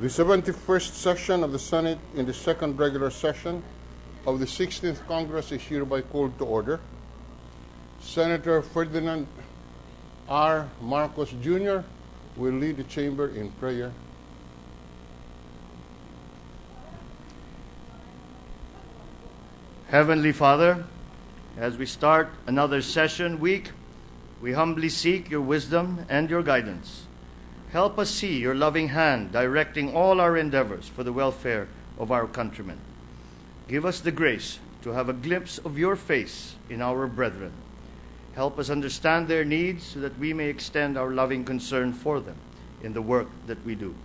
The 71st session of the Senate in the second regular session of the 16th Congress is hereby called to order. Senator Ferdinand R. Marcos Jr. will lead the chamber in prayer. Heavenly Father, as we start another session week, we humbly seek your wisdom and your guidance. Help us see your loving hand directing all our endeavors for the welfare of our countrymen. Give us the grace to have a glimpse of your face in our brethren. Help us understand their needs so that we may extend our loving concern for them in the work that we do.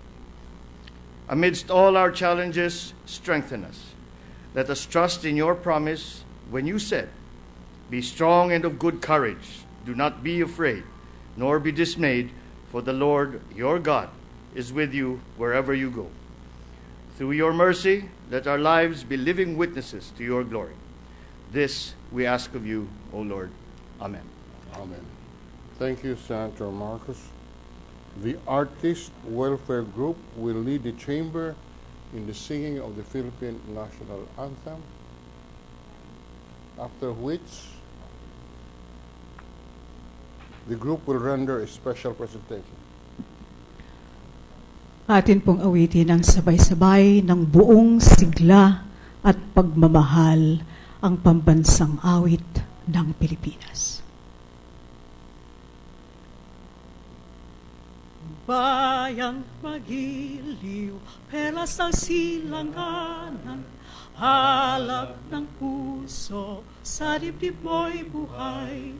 Amidst all our challenges, strengthen us. Let us trust in your promise when you said, "Be strong and of good courage. Do not be afraid, nor be dismayed, for the Lord your God is with you wherever you go." Through your mercy, let our lives be living witnesses to your glory. This we ask of you, O Lord. Amen. Amen. Thank you, Senator Marcos. The Artist Welfare Group will lead the chamber in the singing of the Philippine National Anthem, after which the group will render a special presentation. Atin pong awitin ng sabay-sabay ng buong sigla at pagmamahal ang pambansang awit ng Pilipinas. Bayang magiliw, pelas ng silanganan, halap ng puso, sa dibdib mo'y buhay.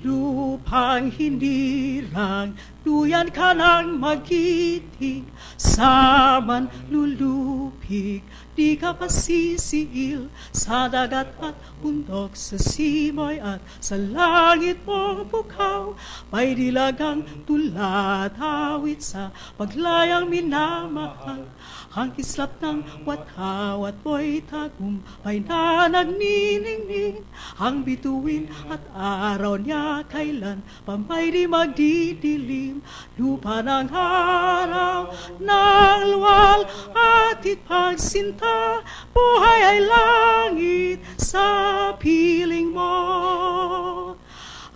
Lupang hinirang, duyan ka ng magiting, saman lulupig, di ka pasisiil, sa dagat at bundok, sa simoy at sa langit mong bukaw, may dilagang tulad awit sa paglayang minamahal. Ang kislap ng watawat mo'y tagumpay na nagniningning, ang bituin at araw niya kailan pa may di magdidilim. Lupa ng araw ng luwal atit pagsinta, buhay ay langit sa piling mo.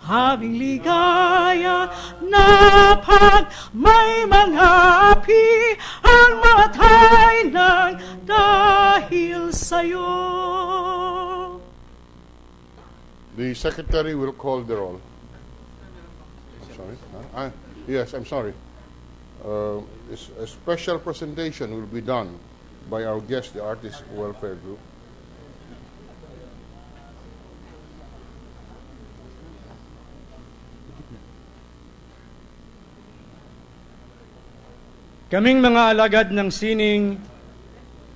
Habing ligaya na pag may mga api ang matay ng dahil sa'yo. The Secretary will call the roll. Sorry? Yes, I'm sorry. A special presentation will be done by our guest, the Artist Welfare Group. Kaming mga alagad ng sining,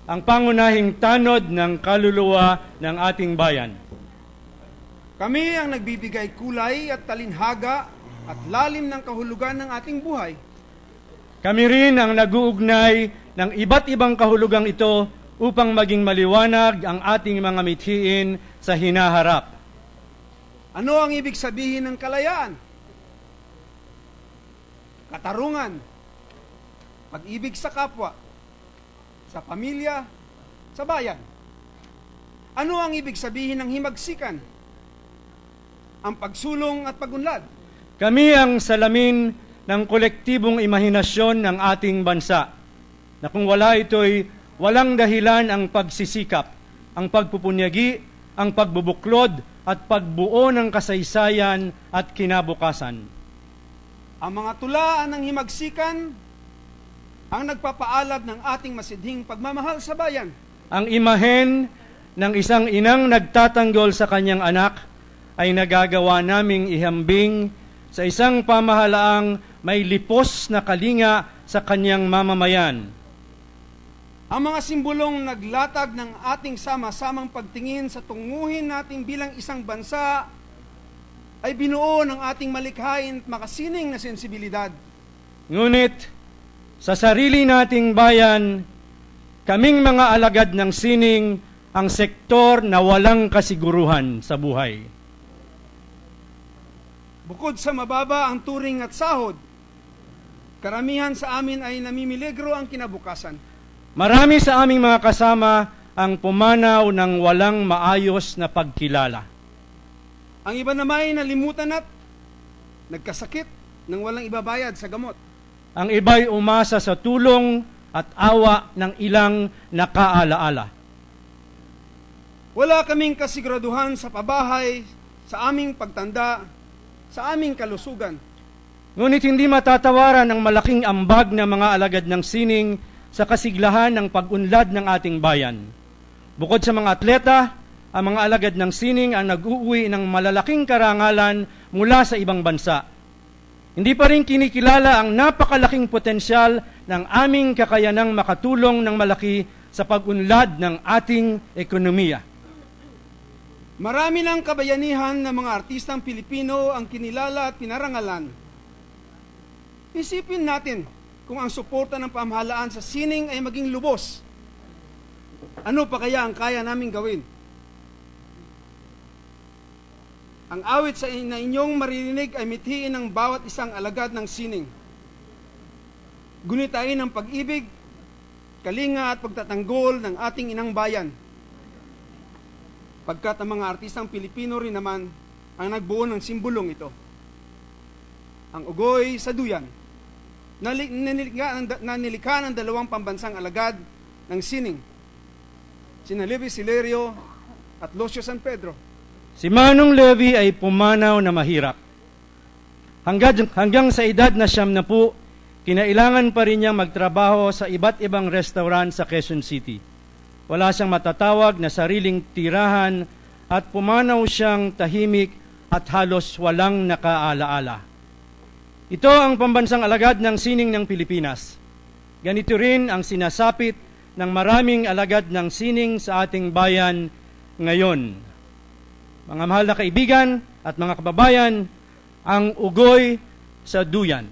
ang pangunahing tanod ng kaluluwa ng ating bayan. Kami ang nagbibigay kulay at talinhaga at lalim ng kahulugan ng ating buhay. Kami rin ang nag-uugnay ng iba't ibang kahulugang ito upang maging maliwanag ang ating mga mithiin sa hinaharap. Ano ang ibig sabihin ng kalayaan? Katarungan, pag-ibig sa kapwa, sa pamilya, sa bayan. Ano ang ibig sabihin ng himagsikan? Ang pagsulong at pagunlad. Kami ang salamin ng kolektibong imahinasyon ng ating bansa, na kung wala ito'y walang dahilan ang pagsisikap, ang pagpupunyagi, ang pagbubuklod at pagbuo ng kasaysayan at kinabukasan. Ang mga tulaan ng himagsikan ang nagpapaalab ng ating masidhing pagmamahal sa bayan. Ang imahen ng isang inang nagtatanggol sa kanyang anak ay nagagawa naming ihambing sa isang pamahalaang may lipos na kalinga sa kanyang mamamayan. Ang mga simbolong naglatag ng ating sama-samang pagtingin sa tunguhin natin bilang isang bansa ay binuo ng ating malikhain at makasining na sensibilidad. Ngunit, sa sarili nating bayan, kaming mga alagad ng sining ang sektor na walang kasiguruhan sa buhay. Bukod sa mababa ang turing at sahod, Karamihan sa amin ay namimiligro ang kinabukasan. Marami sa aming mga kasama ang pumanaw ng walang maayos na pagkilala. Ang iba naman ay nalimutan at nagkasakit nang walang ibabayad sa gamot. Ang iba'y umasa sa tulong at awa ng ilang nakaalaala. Wala kaming kasiguraduhan sa pabahay, sa aming pagtanda, sa aming kalusugan. Ngunit hindi matatawaran ang malaking ambag ng mga alagad ng sining sa kasiglahan ng pag-unlad ng ating bayan. Bukod sa mga atleta, ang mga alagad ng sining ang nag-uuwi ng malalaking karangalan mula sa ibang bansa. Hindi pa rin kinikilala ang napakalaking potensyal ng aming kakayanang makatulong ng malaki sa pag-unlad ng ating ekonomiya. Marami ng kabayanihan ng mga artistang Pilipino ang kinilala at pinarangalan. Isipin natin kung ang suporta ng pamahalaan sa sining ay maging lubos. Ano pa kaya ang kaya naming gawin? Ang awit na inyong maririnig ay mithiin ng bawat isang alagad ng sining. Gunitain ang pag-ibig, kalinga at pagtatanggol ng ating inang bayan. Pagkat ang mga artistang Pilipino rin naman ang nagbuo ng simbolong ito. Ang ugoy sa duyan, nanilikha ng dalawang pambansang alagad ng sining, sina Levi Silerio at Lucio San Pedro. Si Manong Levi ay pumanaw na mahirap. Hanggang sa edad na 70, kinailangan pa rin niyang magtrabaho sa iba't ibang restaurant sa Quezon City. Wala siyang matatawag na sariling tirahan at pumanaw siyang tahimik at halos walang nakaalaala. Ito ang pambansang alagad ng sining ng Pilipinas. Ganito rin ang sinasapit ng maraming alagad ng sining sa ating bayan ngayon. Mga mahal na kaibigan at mga kababayan, ang ugoy sa duyan.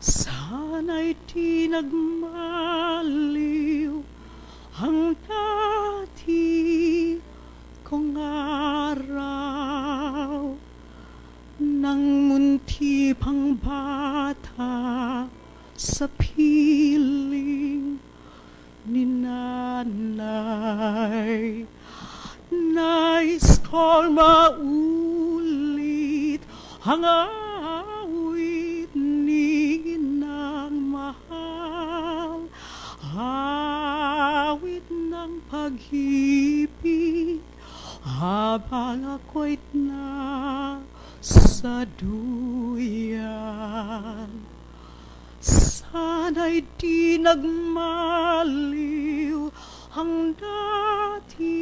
Sana'y di nagmaliw ang dati kong araw nang munti pang bata sa piling ni nanay. Nais kong maulit ang awit ni nang mahal, awit ng pag-ibig habang ako'y nasa duyan. Sana'y di nagmaliw ang dati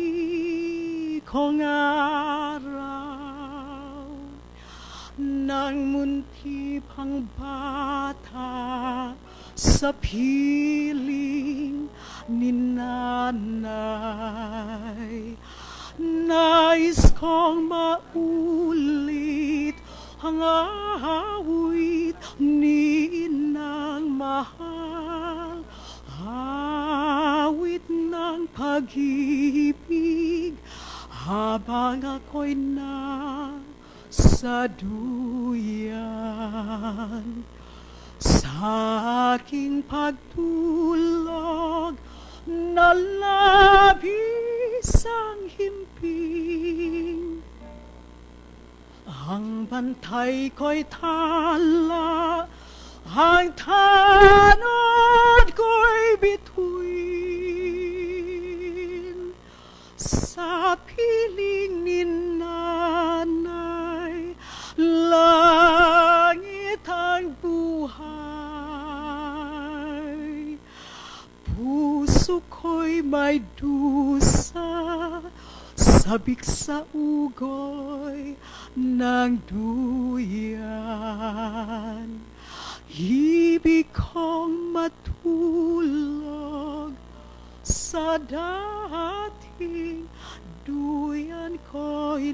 kong araw nang munti pang bata sa piling ni nanay. Nais kong maulit ang awit ni nang mahal, awit ng pag-ibig habang ako'y nasa duyan. Sa aking pagtulog na labis ang himping, ang bantay ko'y tala, ang tanod ko'y bituin. puso ko'y may dusa, sabik sa ugoy ng duyan. Ibig kong matulog sa dating duyan ko'y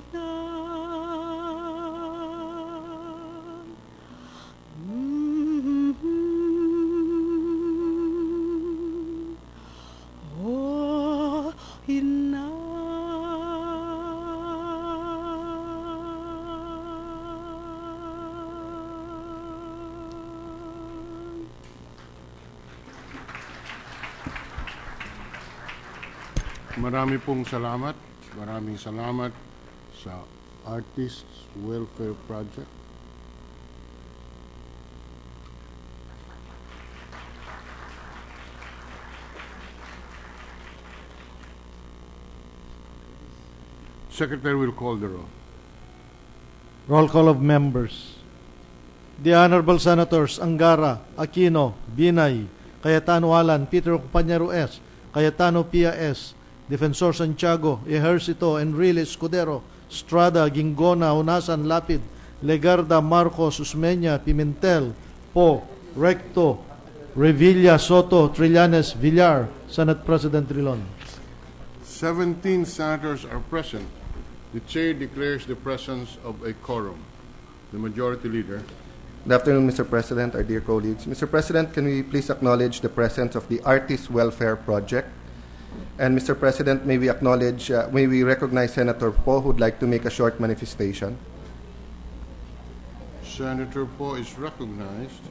Oh, inang. Marami pong salamat. Maraming salamat sa Artists Welfare Project. Secretary will call the roll. Roll call of members. The Honorable Senators Angara, Aquino, Binay, Cayetano Alan, Peter Compañero S., Cayetano Pia S., Defensor Santiago, Ejercito, Enrile Escudero, Estrada, Gingona, Hunasan, Lapid, Legarda, Marcos, Usmeña, Pimentel, Po, Recto, Revilla, Soto, Trillanes, Villar, Senate President Trilon. 17 senators are present. The chair declares the presence of a quorum. The majority leader. Good afternoon, Mr. President, our dear colleagues. Mr. President, can we please acknowledge the presence of the Artists Welfare Project? And Mr. President, may we recognize Senator Poe, who would like to make a short manifestation. Senator Poe is recognized.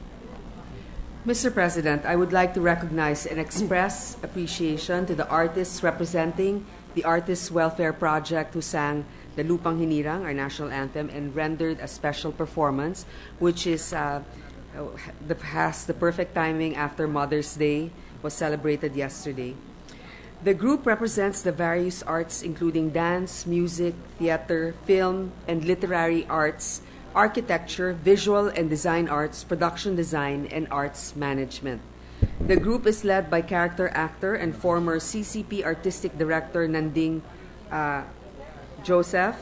Mr. President, I would like to recognize and express appreciation to the artists representing the Artists Welfare Project who sang the Lupang Hinirang, our national anthem, and rendered a special performance, which is has the perfect timing after Mother's Day was celebrated yesterday. The group represents the various arts including dance, music, theater, film, and literary arts, architecture, visual and design arts, production design, and arts management. The group is led by character actor and former CCP Artistic Director Nanding Joseph,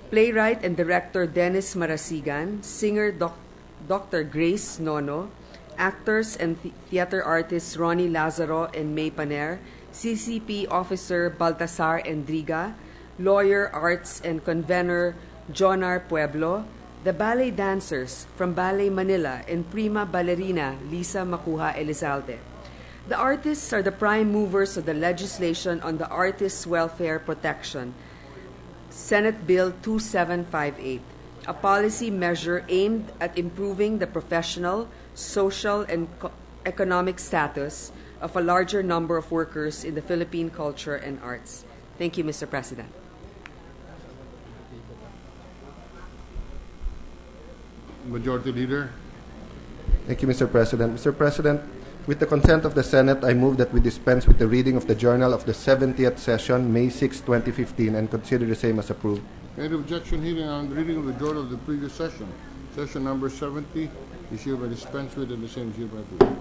playwright and director Dennis Marasigan, singer Dr. Grace Nono, actors and theater artists Ronnie Lazaro and May Paner, CCP officer Baltasar Endriga, lawyer, arts and convener Jonar Pueblo, the ballet dancers from Ballet Manila and prima ballerina Lisa Makuha Elizalde. The artists are the prime movers of the legislation on the Artists' Welfare Protection, Senate Bill 2758, a policy measure aimed at improving the professional, social, and economic status of a larger number of workers in the Philippine culture and arts. Thank you, Mr. President. Majority Leader. Thank you, Mr. President. Mr. President, with the consent of the Senate, I move that we dispense with the reading of the Journal of the 70th Session, May 6, 2015, and consider the same as approved. Any objection hearing on the reading of the journal of the previous session? Session number 70 is hereby dispensed with and the same is hereby approved.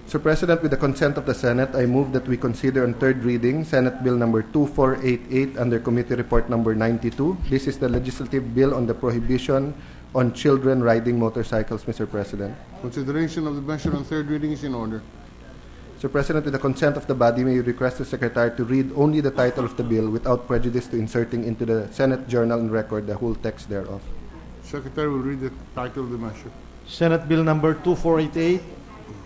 Mr. President, with the consent of the Senate, I move that we consider on third reading Senate Bill number 2488 under Committee Report number 92. This is the legislative bill on the prohibition on children riding motorcycles, Mr. President. Consideration of the measure on third reading is in order. Mr. President, with the consent of the body, may you request the Secretary to read only the title of the bill without prejudice to inserting into the Senate Journal and Record the whole text thereof. Secretary will read the title of the measure. Senate Bill number 2488,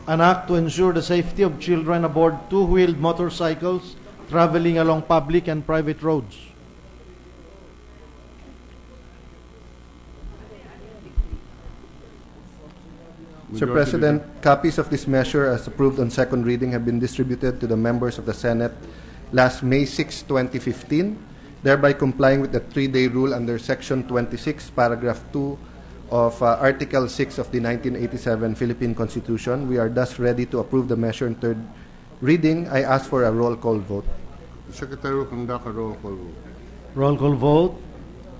an act to ensure the safety of children aboard two-wheeled motorcycles traveling along public and private roads. Mr. President, copies of this measure as approved on second reading have been distributed to the members of the Senate last May 6, 2015, thereby complying with the 3-day rule under Section 26, Paragraph 2 of Article 6 of the 1987 Philippine Constitution. We are thus ready to approve the measure in third reading. I ask for a roll call vote. The Secretary will conduct a roll call vote. Roll call vote.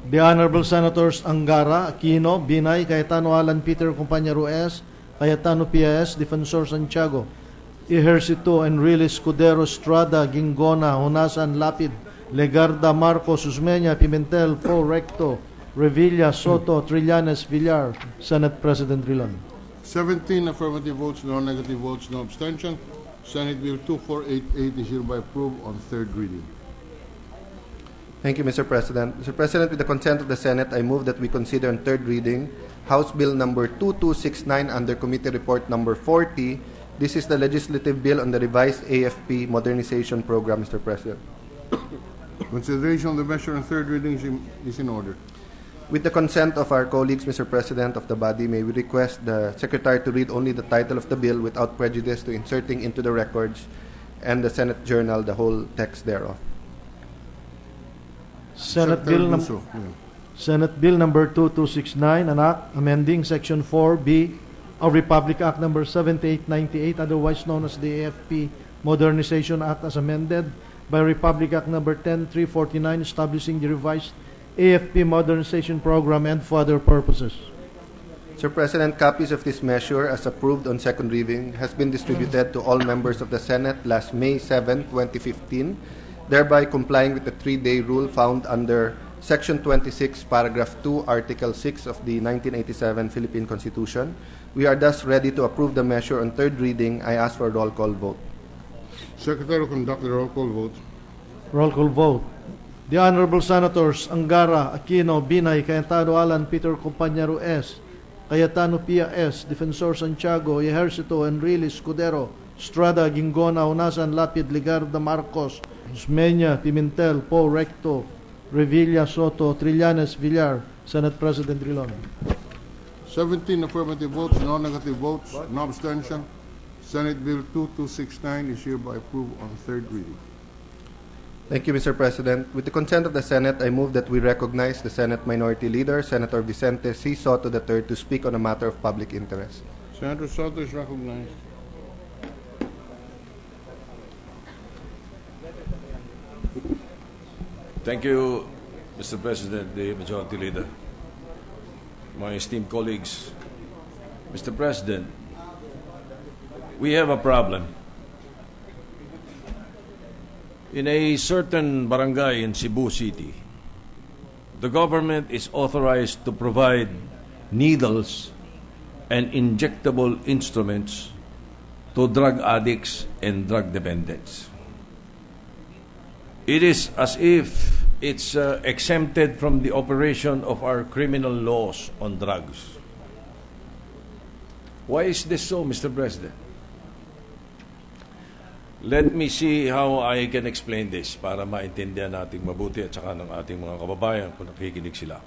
The Honorable Senators Angara, Aquino, Binay, Cayetano Alan, Peter Compañero S., Cayetano P.S., Defensor Santiago, Ejercito, Enrile, Escudero, Estrada, Gingona, Honasan, Lapid, Legarda, Marcos, Usmeña, Pimentel, Poe, Recto, Revilla, Soto, Trillanes, Villar. Senate President Drilon. 17 affirmative votes, no negative votes, no abstention. Senate Bill 2488 is hereby approved on third reading. Thank you, Mr. President. Mr. President, with the consent of the Senate, I move that we consider on third reading House Bill number 2269 under Committee Report number 40. This is the legislative bill on the revised AFP modernization program, Mr. President. Consideration of the measure on third reading is in order. With the consent of our colleagues, Mr. President of the body, may we request the Secretary to read only the title of the bill without prejudice to inserting into the records and the Senate Journal the whole text thereof. Senate Secretary Bill, Russo, yeah. Senate Bill number 2269, an act amending Section 4B of Republic Act number 7898, otherwise known as the AFP Modernization Act as amended by Republic Act number 10349, establishing the revised AFP Modernization Program and for other purposes. Sir President, copies of this measure, as approved on second reading, has been distributed to all members of the Senate last May 7, 2015, thereby complying with the 3-day rule found under Section 26, Paragraph 2, Article 6 of the 1987 Philippine Constitution. We are thus ready to approve the measure on third reading. I ask for a roll call vote. Secretary will conduct the roll call vote. Roll call vote. The Honorable Senators Angara, Aquino, Binay, Cayetano Alan, Peter Compañero S., Cayetano Pia S., Defensor Santiago, Ejercito, Enrile, Escudero, Estrada, Gingona, Honasan, Lapid, Legarda, Marcos, Usmeña, Pimentel, Poe, Recto, Revilla, Soto, Trillanes, Villar. Senate President Drilon. 17 affirmative votes, no negative votes, no abstention. Senate Bill 2269 is hereby approved on third reading. Thank you, Mr. President. With the consent of the Senate, I move that we recognize the Senate Minority Leader, Senator Vicente C. Soto III, to speak on a matter of public interest. Senator Soto is recognized. Thank you, Mr. President, the Majority Leader. My esteemed colleagues, Mr. President, we have a problem. In a certain barangay in Cebu City, the government is authorized to provide needles and injectable instruments to drug addicts and drug dependents. It is as if it's exempted from the operation of our criminal laws on drugs. Why is this so, Mr. President? Let me see how I can explain this para maintindihan nating mabuti at saka ng ating mga kababayan kung nakikinig sila.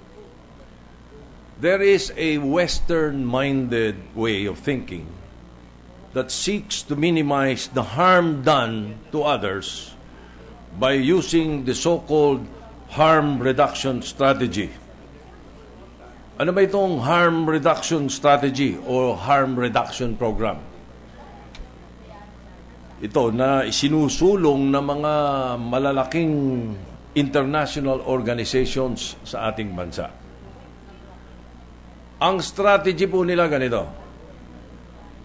There is a Western-minded way of thinking that seeks to minimize the harm done to others by using the so-called harm reduction strategy. Ano ba itong harm reduction strategy o harm reduction program? Ito na isinusulong ng mga malalaking international organizations sa ating bansa. Ang strategy po nila ganito: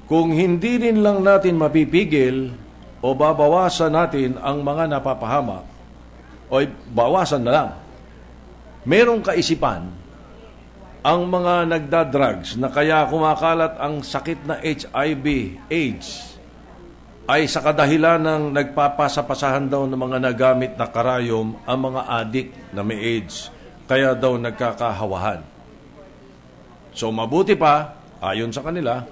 kung hindi rin lang natin mapipigil o babawasan natin ang mga napapahamak, o bawasan na lang, merong kaisipan ang mga nagda-drugs na kaya kumakalat ang sakit na HIV/AIDS ay sa kadahilan ng nagpapasapasahan daw ng mga nagamit na karayom ang mga adik na may AIDS, kaya daw nagkakahawahan. So mabuti pa, ayon sa kanila,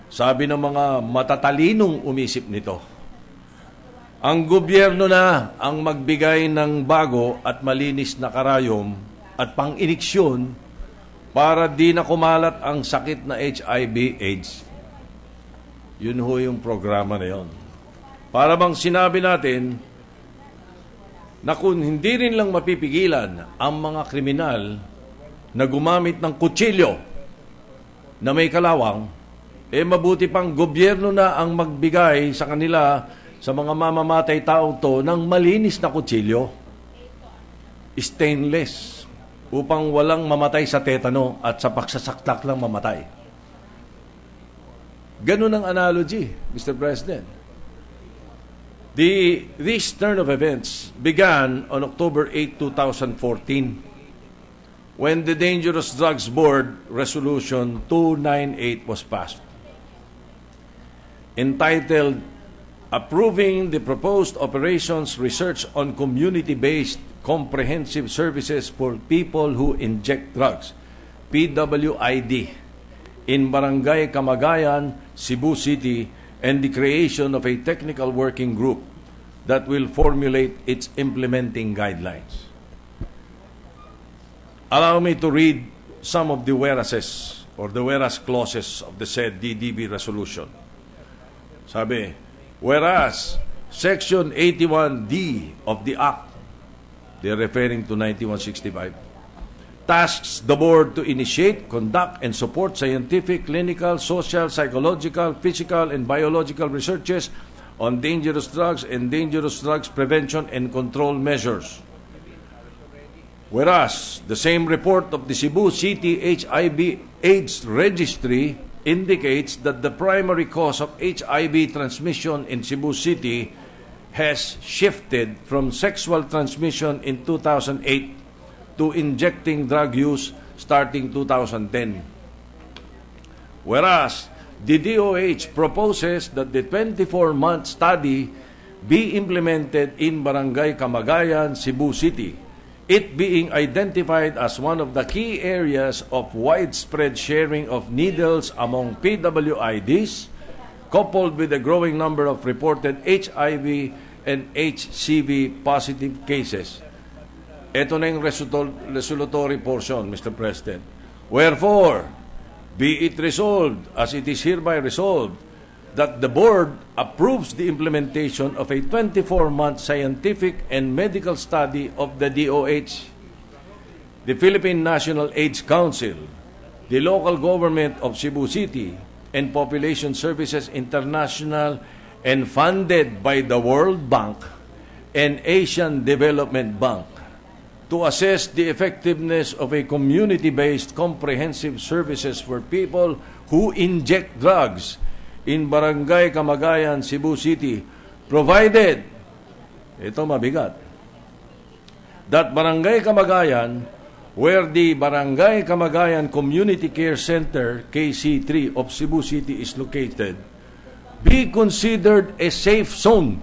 sabi ng mga matatalinong umisip nito, ang gobyerno na ang magbigay ng bago at malinis na karayom at pang-iniksyon para di na kumalat ang sakit na HIV/AIDS. Yun ho yung programa na yun. Para bang sinabi natin na kung hindi rin lang mapipigilan ang mga kriminal na gumamit ng kutsilyo na may kalawang, mabuti pang gobyerno na ang magbigay sa kanila, sa mga mamamatay tao to, ng malinis na kutsilyo, stainless, upang walang mamatay sa tetano at sa pagsasaktak lang mamatay. Ganun ang analogy, Mr. President. This turn of events began on October 8, 2014, when the Dangerous Drugs Board Resolution 298 was passed, entitled Approving the Proposed Operations Research on Community-Based Comprehensive Services for People Who Inject Drugs, PWID, in Barangay Camagayan, Cebu City, and the creation of a technical working group that will formulate its implementing guidelines. Allow me to read some of the whereases or the whereas clauses of the said DDB resolution. Sabi, whereas Section 81D of the Act, they're referring to 9165, tasks the board to initiate, conduct, and support scientific, clinical, social, psychological, physical, and biological researches on dangerous drugs and dangerous drugs prevention and control measures. Whereas the same report of the Cebu City HIV/AIDS Registry indicates that the primary cause of HIV transmission in Cebu City has shifted from sexual transmission in 2008 to injecting drug use starting 2010. Whereas the DOH proposes that the 24-month study be implemented in Barangay Camagayan, Cebu City, it being identified as one of the key areas of widespread sharing of needles among PWIDs, coupled with a growing number of reported HIV and HCV positive cases. Ito na yung resolutory portion, Mr. President. Wherefore, be it resolved, as it is hereby resolved, that the board approves the implementation of a 24-month scientific and medical study of the DOH, the Philippine National AIDS Council, the local government of Cebu City, and Population Services International, and funded by the World Bank and Asian Development Bank, to assess the effectiveness of a community-based comprehensive services for people who inject drugs in Barangay Camagayan, Cebu City, provided, ito mabigat, that Barangay Camagayan, where the Barangay Camagayan Community Care Center, KC3 of Cebu City is located, be considered a safe zone.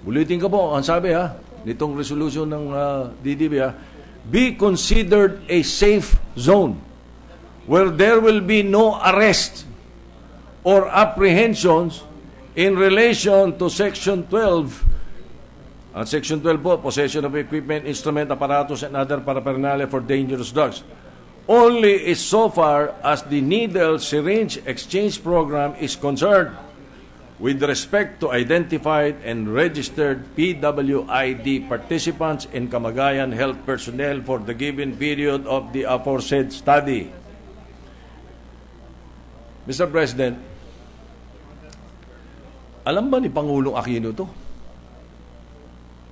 Ulitin ko po, ang sabi nitong resolution ng DDB, be considered a safe zone where there will be no arrest or apprehensions in relation to Section 12. Ang Section 12 po, possession of equipment, instrument, apparatus, and other paraphernalia for dangerous drugs, only is so far as the needle syringe exchange program is concerned with respect to identified and registered PWID participants in Camagayan health personnel for the given period of the aforesaid study. Mr. President, alam ba ni Pangulong Aquino to?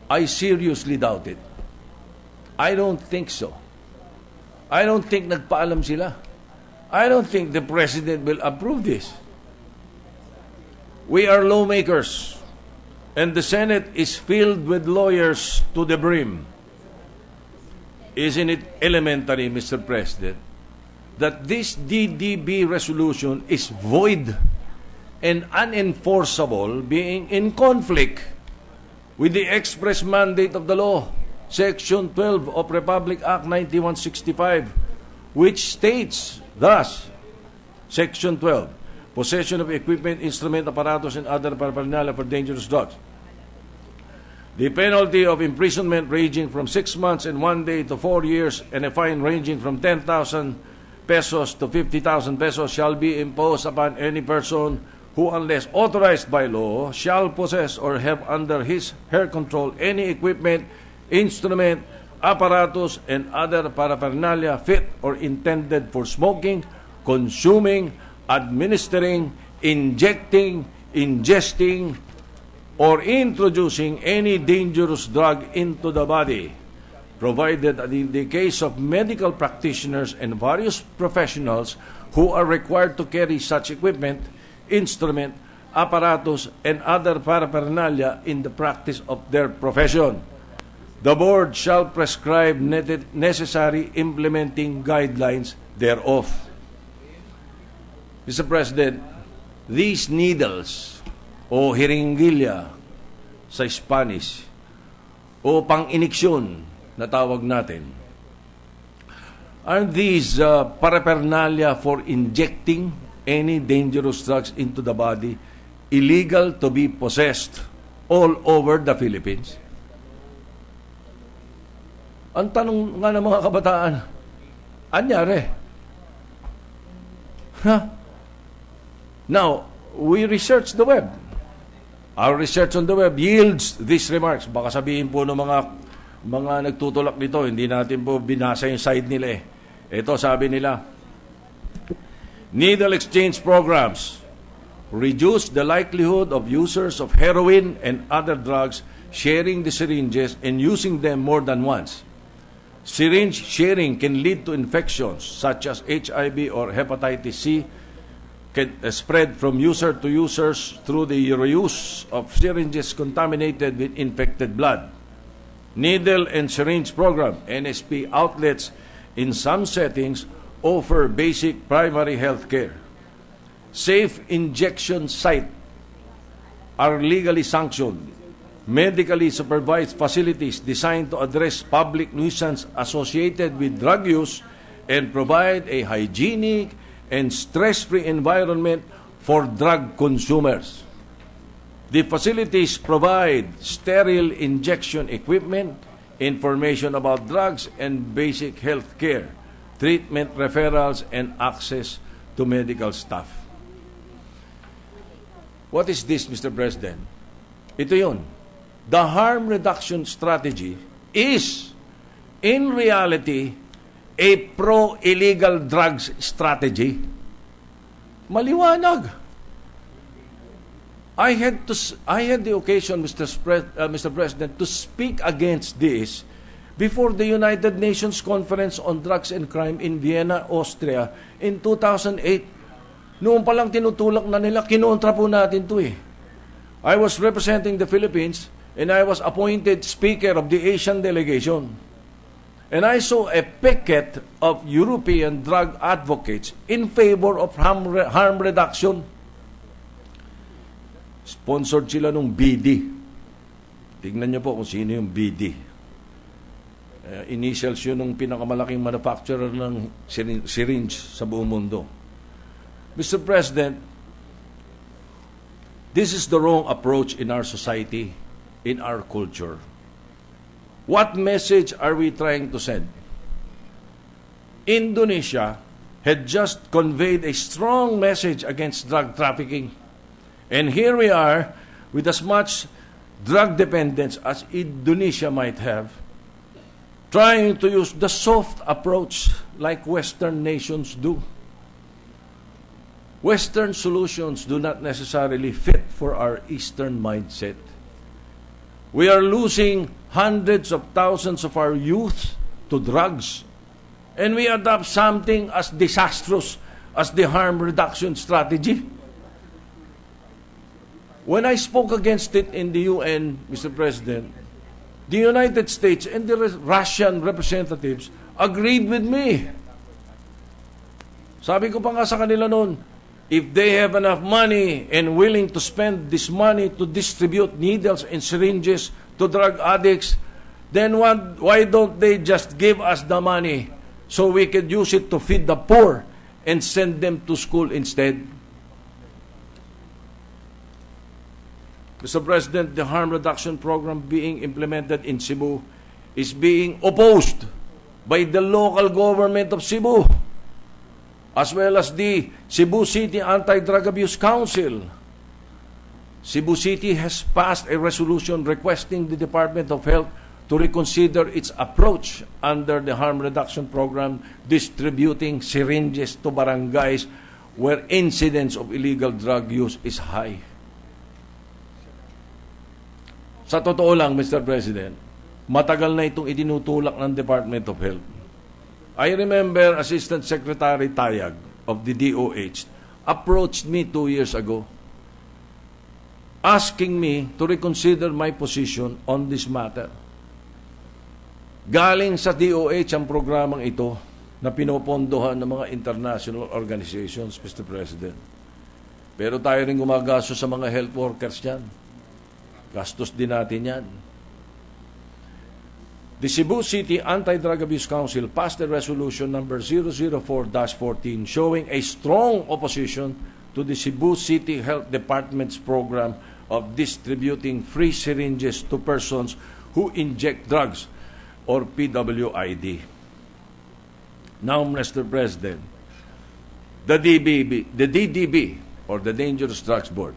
I seriously doubt it. I don't think so. I don't think nagpaalam sila. I don't think the President will approve this. We are lawmakers, and the Senate is filled with lawyers to the brim. Isn't it elementary, Mr. President, that this DDB resolution is void and unenforceable, being in conflict with the express mandate of the law, Section 12 of Republic Act 9165, which states thus, Section 12, possession of equipment, instrument, apparatus, and other paraphernalia for dangerous drugs. The penalty of imprisonment ranging from 6 months and 1 day to 4 years and a fine ranging from 10,000 pesos to 50,000 pesos shall be imposed upon any person who, unless authorized by law, shall possess or have under her control any equipment, instrument, apparatus, and other paraphernalia fit or intended for smoking, consuming, administering, injecting, ingesting, or introducing any dangerous drug into the body, provided that in the case of medical practitioners and various professionals who are required to carry such equipment, instrument, apparatus, and other paraphernalia in the practice of their profession. The board shall prescribe necessary implementing guidelines thereof. Mr. President, these needles o hiringgilya sa Spanish o pang-iniksyon na tawag natin, are these paraphernalia for injecting any dangerous drugs into the body illegal to be possessed all over the Philippines? Ang tanong nga ng mga kabataan, anyari? Now, we research the web. Our research on the web yields these remarks. Baka sabihin po ng mga nagtutulak nito, hindi natin po binasa yung side nila eh. Ito sabi nila, needle exchange programs reduce the likelihood of users of heroin and other drugs sharing the syringes and using them more than once. Syringe sharing can lead to infections such as HIV or hepatitis C, can spread from user to users through the reuse of syringes contaminated with infected blood. Needle and syringe program, NSP outlets in some settings offer basic primary health care. Safe injection sites are legally sanctioned. Medically supervised facilities designed to address public nuisance associated with drug use and provide a hygienic and stress-free environment for drug consumers. The facilities provide sterile injection equipment, information about drugs and basic health care, treatment referrals, and access to medical staff. What is this, Mr. President? Ito yun. The harm reduction strategy is, in reality, a pro-illegal drugs strategy. Maliwanag. I had the occasion, Mr. President, to speak against this before the United Nations Conference on Drugs and Crime in Vienna, Austria in 2008. Noon pa lang tinutulak na nila, kinontra po natin to eh. I was representing the Philippines and I was appointed speaker of the Asian delegation. And I saw a picket of European drug advocates in favor of harm reduction. Sponsored sila nung BD. Tignan niyo po kung sino yung BD. Initials yun ng pinakamalaking manufacturer ng syringe sa buong mundo. Mr. President, this is the wrong approach in our society, in our culture. What message are we trying to send? Indonesia had just conveyed a strong message against drug trafficking. And here we are, with as much drug dependence as Indonesia might have, trying to use the soft approach like Western nations do. Western solutions do not necessarily fit for our Eastern mindset. We are losing hundreds of thousands of our youth to drugs, and we adopt something as disastrous as the harm reduction strategy. When I spoke against it in the UN, Mr. President, the United States and the Russian representatives agreed with me. Sabi ko pa nga sa kanila noon, if they have enough money and willing to spend this money to distribute needles and syringes to drug addicts, then why don't they just give us the money so we could use it to feed the poor and send them to school instead? Mr. President, the harm reduction program being implemented in Cebu is being opposed by the local government of Cebu, as well as the Cebu City Anti-Drug Abuse Council. Cebu City has passed a resolution requesting the Department of Health to reconsider its approach under the harm reduction program, distributing syringes to barangays where incidence of illegal drug use is high. Sa totoo lang, Mr. President, matagal na itong itinutulak ng Department of Health. I remember Assistant Secretary Tayag of the DOH approached me 2 years ago asking me to reconsider my position on this matter. Galing sa DOH ang programang ito na pinopondohan ng mga international organizations, Mr. President. Pero tayo rin gumagastos sa mga health workers yan. Gastos din natin yan. The Cebu City Anti-Drug Abuse Council passed a resolution number 004-14 showing a strong opposition to the Cebu City Health Department's program of distributing free syringes to persons who inject drugs, or PWID. Now, Mr. President, the DDB, or the Dangerous Drugs Board,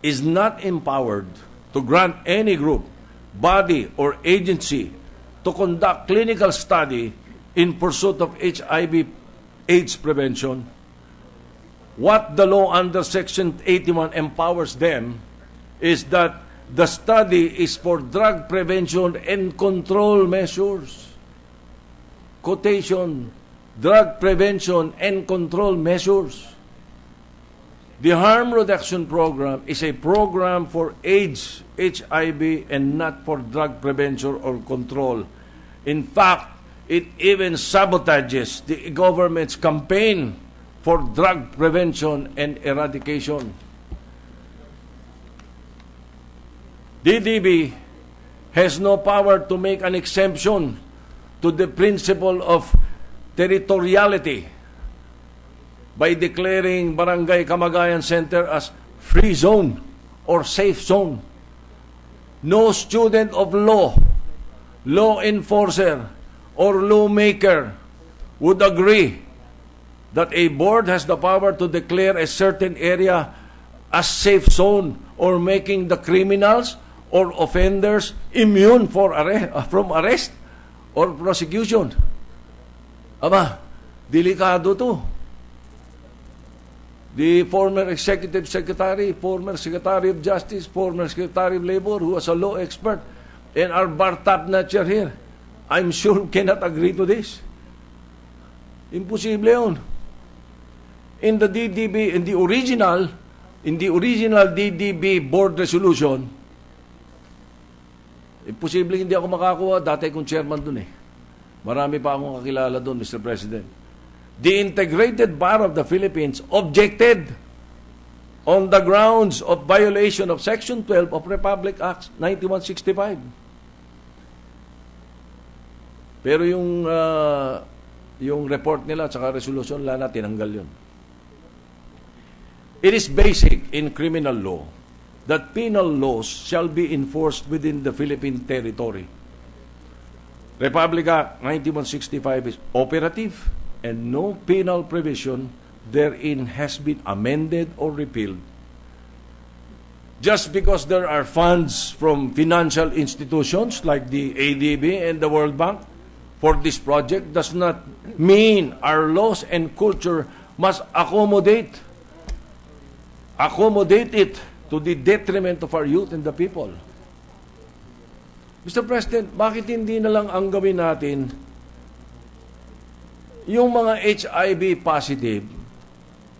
is not empowered to grant any group, body, or agency to conduct clinical study in pursuit of HIV/AIDS prevention. What the law under Section 81 empowers them is that the study is for drug prevention and control measures. Quotation, drug prevention and control measures. The Harm Reduction Program is a program for AIDS, HIV, and not for drug prevention or control. In fact, it even sabotages the government's campaign for drug prevention and eradication. DDB has no power to make an exemption to the principle of territoriality by declaring Barangay Camagayan Center as free zone or safe zone. No student of law, law enforcer, or lawmaker would agree that a board has the power to declare a certain area as safe zone or making the criminals or offenders immune from arrest or prosecution. Aba, delikado to. The former Executive Secretary, former Secretary of Justice, former Secretary of Labor, who was a law expert, and our bar top notcher here, I'm sure cannot agree to this. Imposible yun. In the DDB, in the original DDB board resolution, imposible hindi ako makakuha. Dati akong chairman dun eh. Marami pa akong kakilala dun, Mr. President. The Integrated Bar of the Philippines objected on the grounds of violation of Section 12 of Republic Act 9165. Pero yung report nila at saka resolution, wala na, tinanggal yun. It is basic in criminal law that penal laws shall be enforced within the Philippine territory. Republic Act 9165 is operative, and no penal provision therein has been amended or repealed. Just because there are funds from financial institutions like the ADB and the World Bank for this project does not mean our laws and culture must accommodate it to the detriment of our youth and the people. Mr. President, bakit hindi na lang ang gawin natin yung mga HIV positive,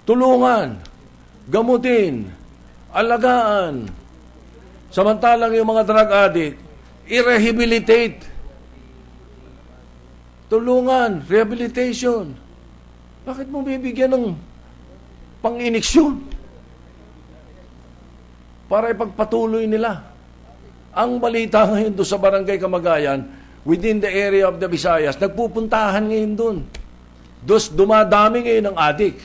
tulungan, gamutin, alagaan. Samantalang yung mga drug addict, i-rehabilitate. Tulungan, rehabilitation. Bakit mo bibigyan ng pang-iniksyon? Para ipagpatuloy nila. Ang balita ngayon doon sa Barangay Camagayan, within the area of the Visayas, nagpupuntahan ngayon doon. Dumadami ngayon ang adik.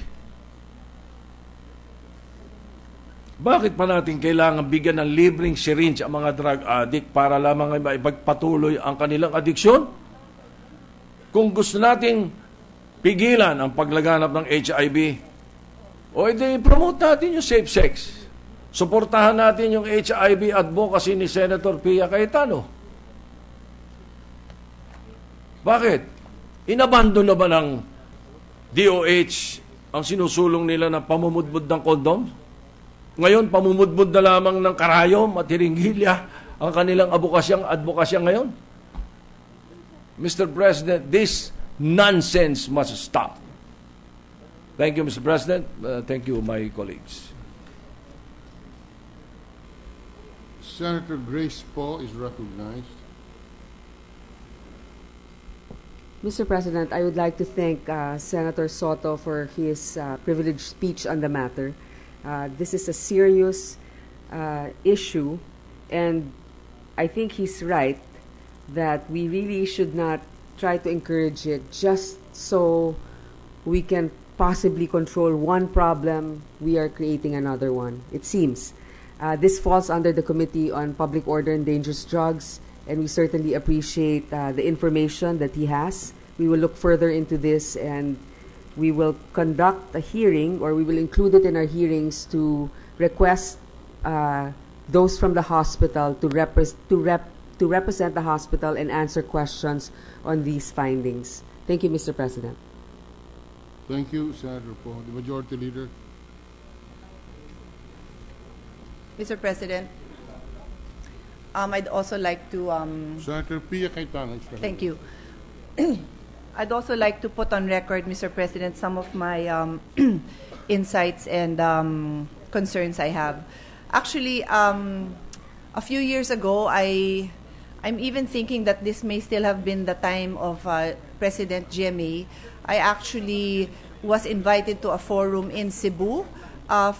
Bakit pa natin kailangan bigyan ng libreng syringe ang mga drug addict para lamang ay maipagpatuloy ang kanilang adiksyon? Kung gusto nating pigilan ang paglaganap ng HIV, o edi promote natin yung safe sex. Suportahan natin yung HIV advocacy ni Senator Pia Cayetano. Bakit? Inabandon na ba ng DOH ang sinusulong nila na pamumudmud ng kondom? Ngayon, pamumudmud na lamang ng karayom at hiringhilya ang kanilang advokasya ngayon. Mr. President, this nonsense must stop. Thank you, Mr. President. Thank you, my colleagues. Senator Grace Poe is recognized. Mr. President, I would like to thank Senator Soto for his privileged speech on the matter. This is a serious issue, and I think he's right that we really should not try to encourage it just so we can possibly control one problem. We are creating another one, it seems. This falls under the Committee on Public Order and Dangerous Drugs, and we certainly appreciate the information that he has. We will look further into this, and we will conduct a hearing, or we will include it in our hearings to request those from the hospital to represent the hospital and answer questions on these findings. Thank you, Mr. President. Thank you, Senator Poe. The Majority Leader. Mr. President, I'd also like to... Senator Pia Cayetano is recognized. Thank you. I'd also like to put on record, Mr. President, some of my insights and concerns I have. Actually, a few years ago, I'm even thinking that this may still have been the time of President GMA. I actually was invited to a forum in Cebu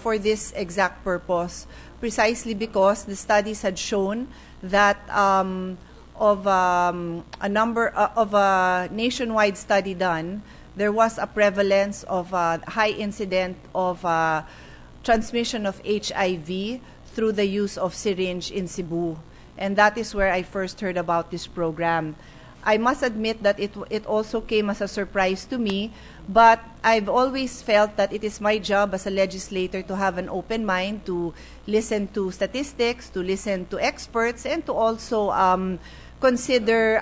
for this exact purpose, precisely because the studies had shown that of a nationwide study done, there was a prevalence of high incident of transmission of HIV through the use of syringe in Cebu. And that is where I first heard about this program. I must admit that it also came as a surprise to me, but I've always felt that it is my job as a legislator to have an open mind, to listen to statistics, to listen to experts, and to also consider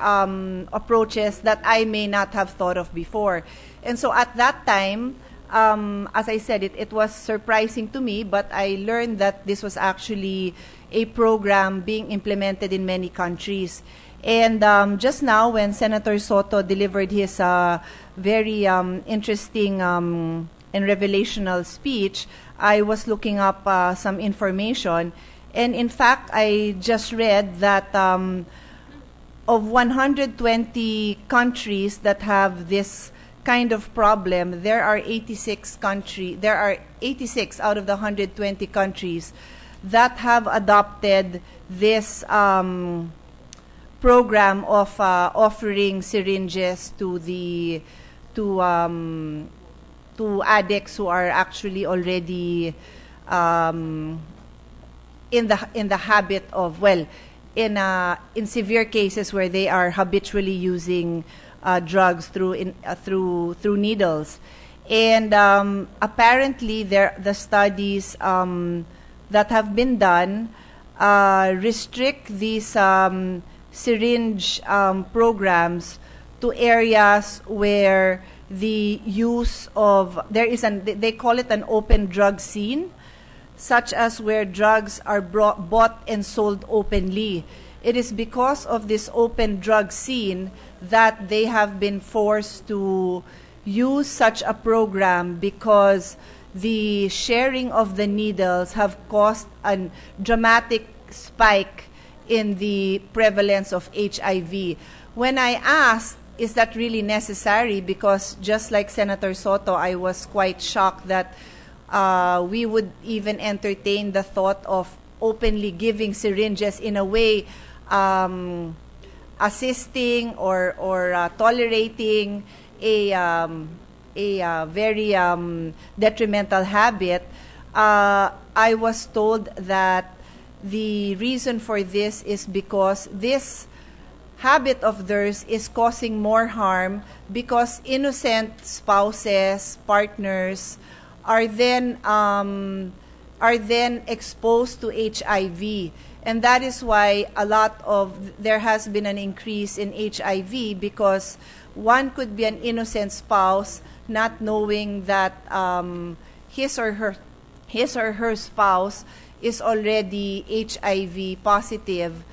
approaches that I may not have thought of before. And so at that time, as I said, it was surprising to me, but I learned that this was actually a program being implemented in many countries. And just now, when Senator Soto delivered his very interesting and revelational speech, I was looking up some information. And in fact, I just read that of 120 countries that have this kind of problem, there are 86 out of the 120 countries that have adopted this program of offering syringes to addicts who are actually already in the habit of, well, in severe cases where they are habitually using drugs through needles. And apparently the studies that have been done restrict these syringe programs to areas where the use of, they call it an open drug scene, such as where drugs are bought and sold openly. It is because of this open drug scene that they have been forced to use such a program, because the sharing of the needles have caused a dramatic spike in the prevalence of HIV. When I asked, is that really necessary? Because just like Senator Soto, I was quite shocked that we would even entertain the thought of openly giving syringes, in a way assisting or tolerating a very detrimental habit. I was told that the reason for this is because this habit of theirs is causing more harm, because innocent spouses, partners are then exposed to HIV. And that is why there has been an increase in HIV, because one could be an innocent spouse not knowing that his or her spouse is already HIV positive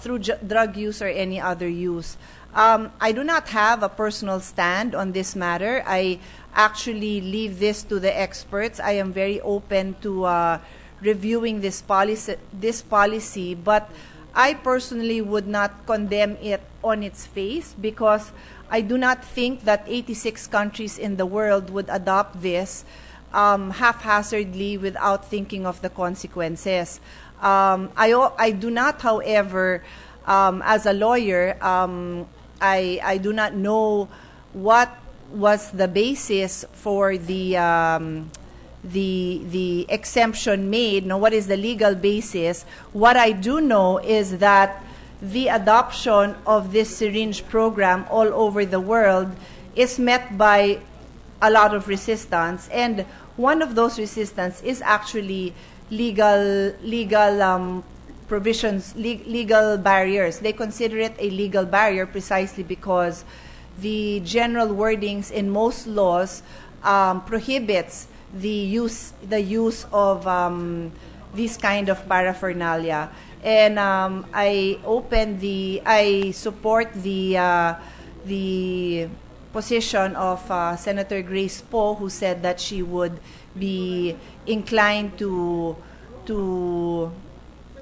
through drug use or any other use. I do not have a personal stand on this matter. I actually leave this to the experts. I am very open to reviewing this policy, but I personally would not condemn it on its face because I do not think that 86 countries in the world would adopt this haphazardly without thinking of the consequences. I do not, however, as a lawyer, I do not know what was the basis for the exemption made. No, what is the legal basis? What I do know is that the adoption of this syringe program all over the world is met by a lot of resistance, and one of those resistance is actually legal provisions, legal barriers. They consider it a legal barrier precisely because the general wordings in most laws prohibits the use of this kind of paraphernalia. And I support the position of Senator Grace Poe, who said that she would be inclined to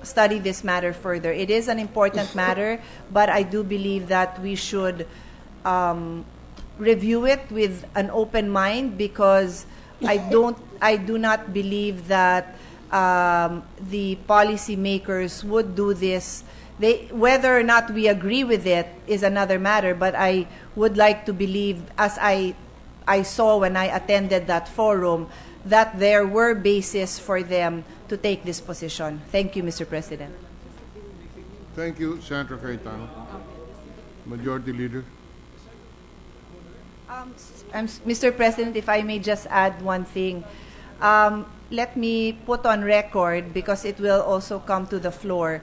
study this matter further. It is an important matter, but I do believe that we should review it with an open mind because I do not believe that the policymakers would do this. Whether or not we agree with it is another matter, but I would like to believe, as I saw when I attended that forum, that there were bases for them to take this position. Thank you, Mr. President. Thank you, Senator Cayetano. Majority Leader. Mr. President, if I may just add one thing. Let me put on record, because it will also come to the floor.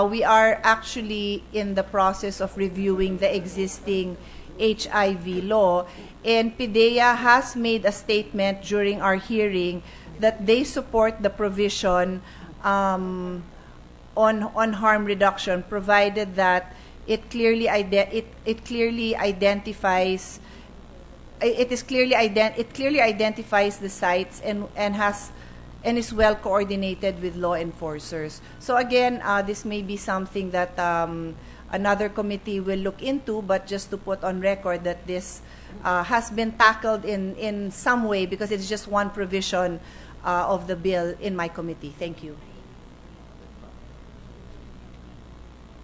We are actually in the process of reviewing the existing HIV law, and PIDEA has made a statement during our hearing that they support the provision on harm reduction, provided that it clearly identifies the sites and is well coordinated with law enforcers. So again, this may be something that another committee will look into, but just to put on record that this has been tackled in some way, because it's just one provision of the bill in my committee. Thank you.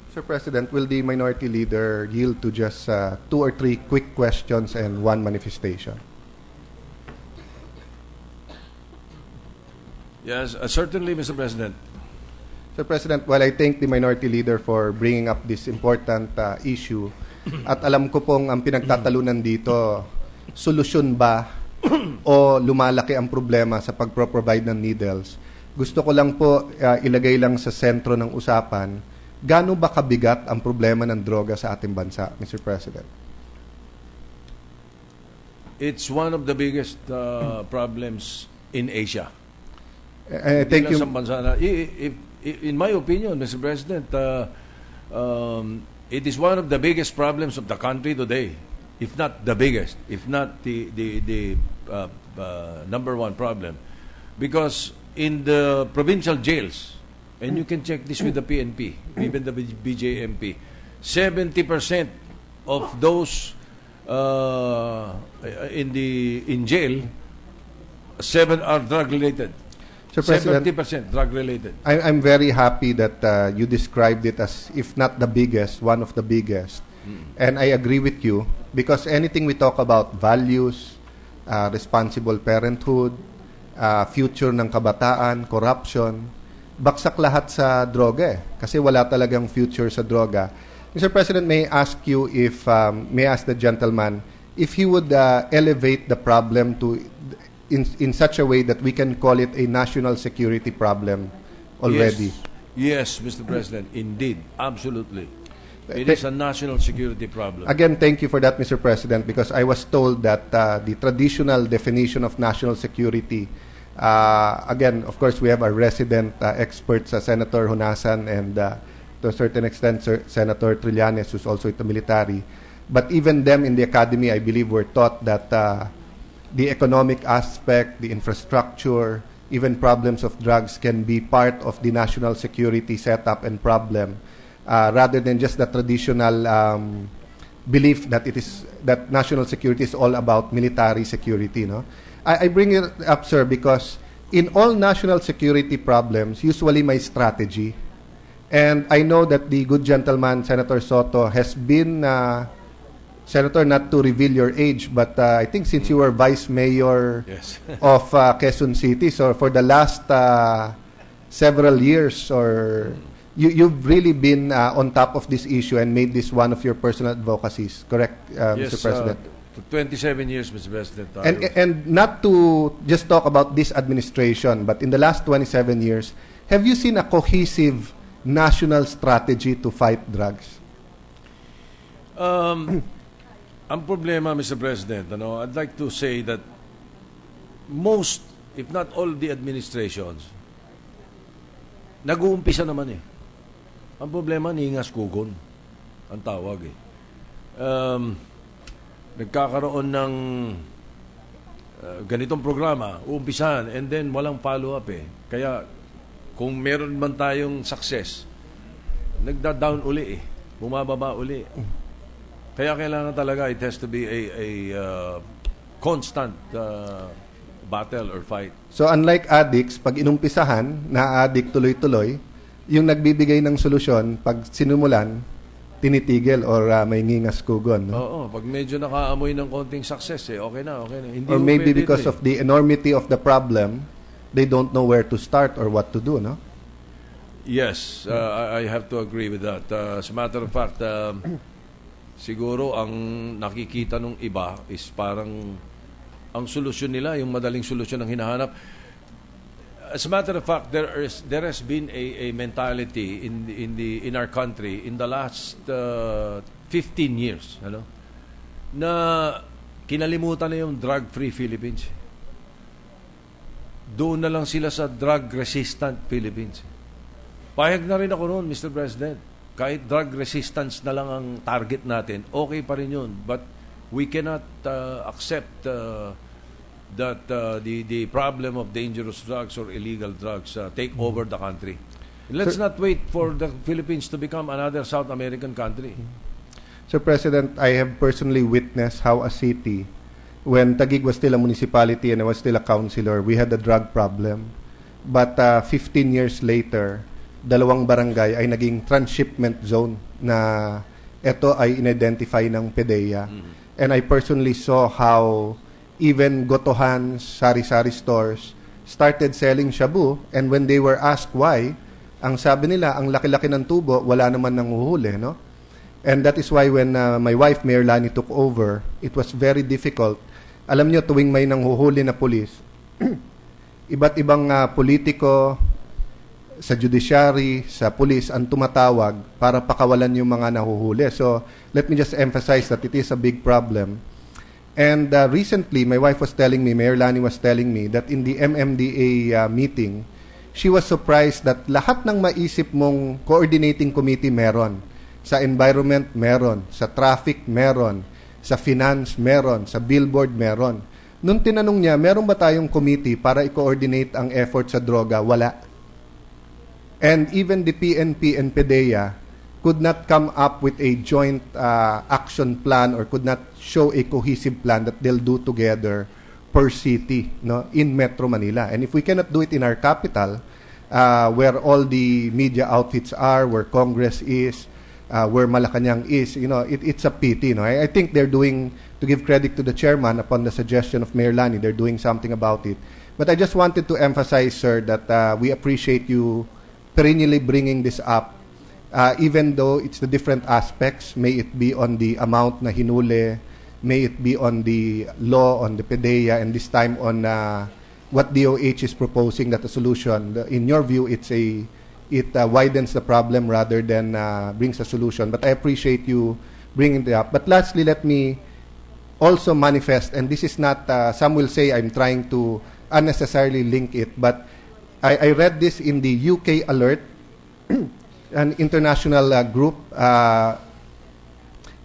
Mr. President, will the Minority Leader yield to just 2 or 3 quick questions and 1 manifestation? Yes, certainly, Mr. President. Mr. President, while I thank the Minority Leader for bringing up this important issue, at alam ko pong ang pinagtatalunan dito, solusyon ba o lumalaki ang problema sa pagpro-provide ng needles? Gusto ko lang po ilagay lang sa sentro ng usapan, gaano ba kabigat ang problema ng droga sa ating bansa, Mr. President? It's one of the biggest problems in Asia. Thank you. In my opinion, Mr. President, it is one of the biggest problems of the country today, if not the biggest, if not the number one problem. Because in the provincial jails, and you can check this with the PNP, even the BJMP, 70% of those in jail, 7 are drug-related. So, President, 70% drug-related. I'm very happy that you described it as, if not the biggest, one of the biggest. And I agree with you, because anything we talk about, values, responsible parenthood, future ng kabataan, corruption, baksak lahat sa droga kasi wala talagang future sa droga. Mr. President, may I ask you if, may I ask the gentleman, if he would elevate the problem to in such a way that we can call it a national security problem already. Yes, Mr. President, indeed, absolutely. It is a national security problem. Again, thank you for that, Mr. President, because I was told that the traditional definition of national security, again, of course, we have our resident experts, Senator Honasan, and to a certain extent, Senator Trillanes, who's also in the military. But even them in the academy, I believe, were taught that the economic aspect, the infrastructure, even problems of drugs can be part of the national security setup and problem, rather than just the traditional belief that that national security is all about military security. No, I bring it up, sir, because in all national security problems, usually may strategy, and I know that the good gentleman Senator Soto has been Senator, not to reveal your age, but I think since you were Vice Mayor of Quezon City, so for the last several years, or you've really been on top of this issue and made this one of your personal advocacies, correct, Yes, Mr. President? for 27 years, Mr. President. And not to just talk about this administration, but in the last 27 years, have you seen a cohesive national strategy to fight drugs? Ang problema, Mr. President, I'd like to say that most, if not all the administrations, nag-uumpisa naman eh. Ang problema, ningas kugon. Ang tawag eh. Nagkakaroon ng ganitong programa, uumpisahan, and then walang follow-up eh. Kaya, kung meron man tayong success, nagda-down uli eh. Bumababa uli. Kaya kailangan talaga, it has to be a constant battle or fight. So unlike addicts, pag inumpisahan, na-addict tuloy-tuloy, yung nagbibigay ng solusyon, pag sinumulan, tinitigil or may ngingas kugon. No? Oo, pag medyo nakaamoy ng konting success, okay na. Hindi or maybe because of the enormity of the problem, they don't know where to start or what to do, no? Yes, I have to agree with that. As a matter of fact, siguro ang nakikita nung iba is parang ang solusyon nila, yung madaling solusyon ang hinahanap. As a matter of fact, there has been a mentality in our country in the last 15 years, na kinalimutan na yung drug-free Philippines. Doon na lang sila sa drug-resistant Philippines. Pahayag na rin ako noon, Mr. President. Kahit drug resistance na lang ang target natin, okay pa rin yun. But we cannot accept that the problem of dangerous drugs or illegal drugs take over the country. Let's not wait for the Philippines to become another South American country. Sir President, I have personally witnessed how a city, when Taguig was still a municipality and I was still a councilor, we had a drug problem. But 15 years later, dalawang barangay ay naging transshipment zone na ito ay in-identify ng PDEA. And I personally saw how even gotohans, sari-sari stores started selling shabu, and when they were asked why, ang sabi nila, ang laki-laki ng tubo, wala naman nanguhuli, no? And that is why when my wife, Mayor Lani, took over, it was very difficult. Alam niyo, tuwing may nanghuhuli na pulis, iba't ibang politiko, sa judiciary, sa police, ang tumatawag para pakawalan yung mga nahuhuli. So, let me just emphasize that it is a big problem. And recently, my wife was telling me, Mayor Lani was telling me, that in the MMDA meeting, she was surprised that lahat ng maisip mong coordinating committee meron. Sa environment, meron. Sa traffic, meron. Sa finance, meron. Sa billboard, meron. Nung tinanong niya, meron ba tayong committee para i-coordinate ang effort sa droga? Wala. And even the PNP and PDEA could not come up with a joint action plan or could not show a cohesive plan that they'll do together per city, no, in Metro Manila. And if we cannot do it in our capital, where all the media outfits are, where Congress is, where Malacanang is, it's a pity. I think they're doing, to give credit to the chairman upon the suggestion of Mayor Lani, they're doing something about it. But I just wanted to emphasize, sir, that we appreciate you perennially bringing this up, even though it's the different aspects, may it be on the amount na hinuli, may it be on the law, on the PDEA, and this time on what DOH is proposing, that a solution, in your view, it widens the problem rather than brings a solution. But I appreciate you bringing it up. But lastly, let me also manifest, and this is not, some will say I'm trying to unnecessarily link it, but I read this in the UK Alert, an international group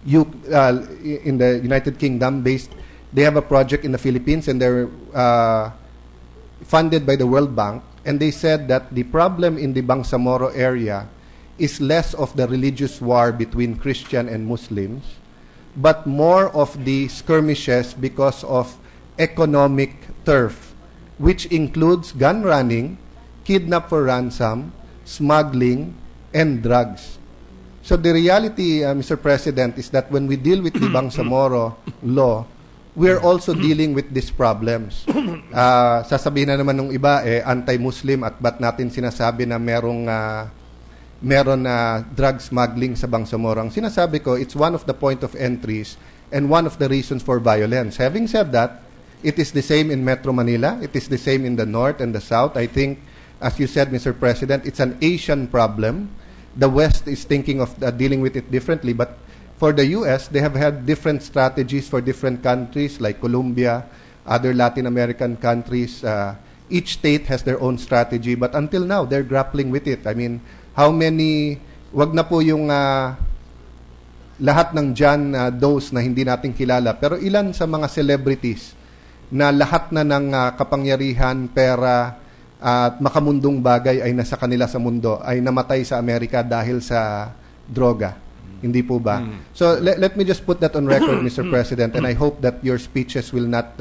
in the United Kingdom based. They have a project in the Philippines, and they're funded by the World Bank, and they said that the problem in the Bangsamoro area is less of the religious war between Christian and Muslims, but more of the skirmishes because of economic turf, which includes gun running, kidnap for ransom, smuggling, and drugs. So the reality, Mr. President, is that when we deal with the Bangsamoro law, we are also dealing with these problems. Sasabihin na naman ng iba, anti-Muslim at ba't natin sinasabi na meron na drug smuggling sa Bangsamoro. Ang sinasabi ko, it's one of the point of entries and one of the reasons for violence. Having said that, it is the same in Metro Manila. It is the same in the north and the south. I think, as you said, Mr. President, it's an Asian problem. The West is thinking of dealing with it differently, but for the U.S., they have had different strategies for different countries like Colombia, other Latin American countries. Each state has their own strategy, but until now, they're grappling with it. I mean, how many, wag na po yung lahat ng John Does na hindi natin kilala, pero ilan sa mga celebrities na lahat na ng kapangyarihan, pera, at makamundong bagay ay nasa kanila sa mundo, ay namatay sa Amerika dahil sa droga. Hindi po ba? So let me just put that on record, Mr. President, and I hope that your speeches will not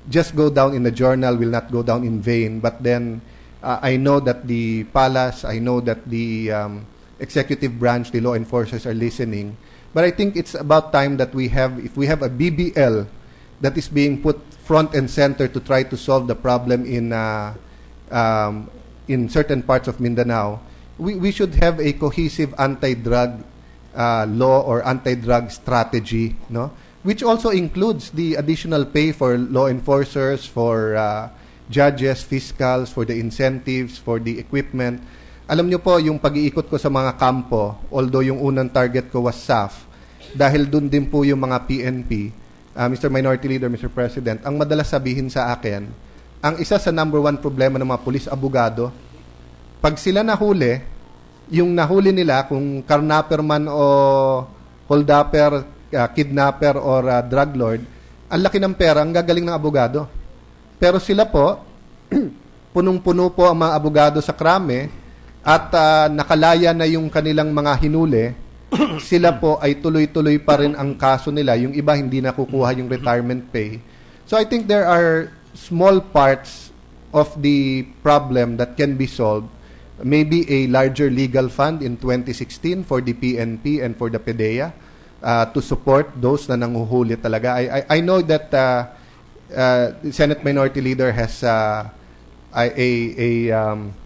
just go down in the journal, will not go down in vain, but then I know that the palace, I know that the executive branch, the law enforcers are listening, but I think it's about time that if we have a BBL that is being put front and center to try to solve the problem in certain parts of Mindanao, we should have a cohesive anti-drug law or anti-drug strategy, no? Which also includes the additional pay for law enforcers, for judges, fiscals, for the incentives, for the equipment. Alam nyo po, yung pag-iikot ko sa mga kampo, although yung unang target ko was SAF, dahil dun din po yung mga PNP, Mr. Minority Leader, Mr. President, ang madalas sabihin sa akin, ang isa sa number one problema ng mga pulis, abogado, pag sila nahuli, yung nahuli nila, kung karnaper man o holdupper, kidnapper or drug lord, ang laki ng pera, ang gagaling ng abogado. Pero sila po, punong-puno po ang mga abogado sa krame at nakalaya na yung kanilang mga hinuli, sila po ay tuloy-tuloy pa rin ang kaso nila. Yung iba hindi nakukuha yung retirement pay. So I think there are small parts of the problem that can be solved. Maybe a larger legal fund in 2016 for the PNP and for the PDEA to support those na nanguhuli talaga. I know that the Senate Minority Leader has a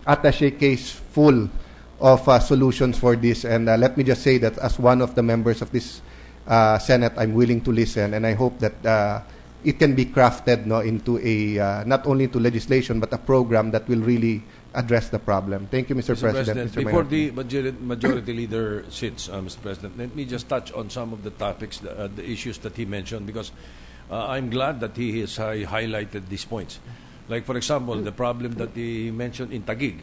attaché case full of solutions for this, and let me just say that as one of the members of this Senate, I'm willing to listen, and I hope that it can be crafted into a not only into legislation but a program that will really address the problem. Thank you, Mr. President. Mr. Before Minority. the majority leader sits, Mr. President, let me just touch on some of the topics, the issues that he mentioned, because I'm glad that he has highlighted these points. Like, for example, the problem that he mentioned in Taguig.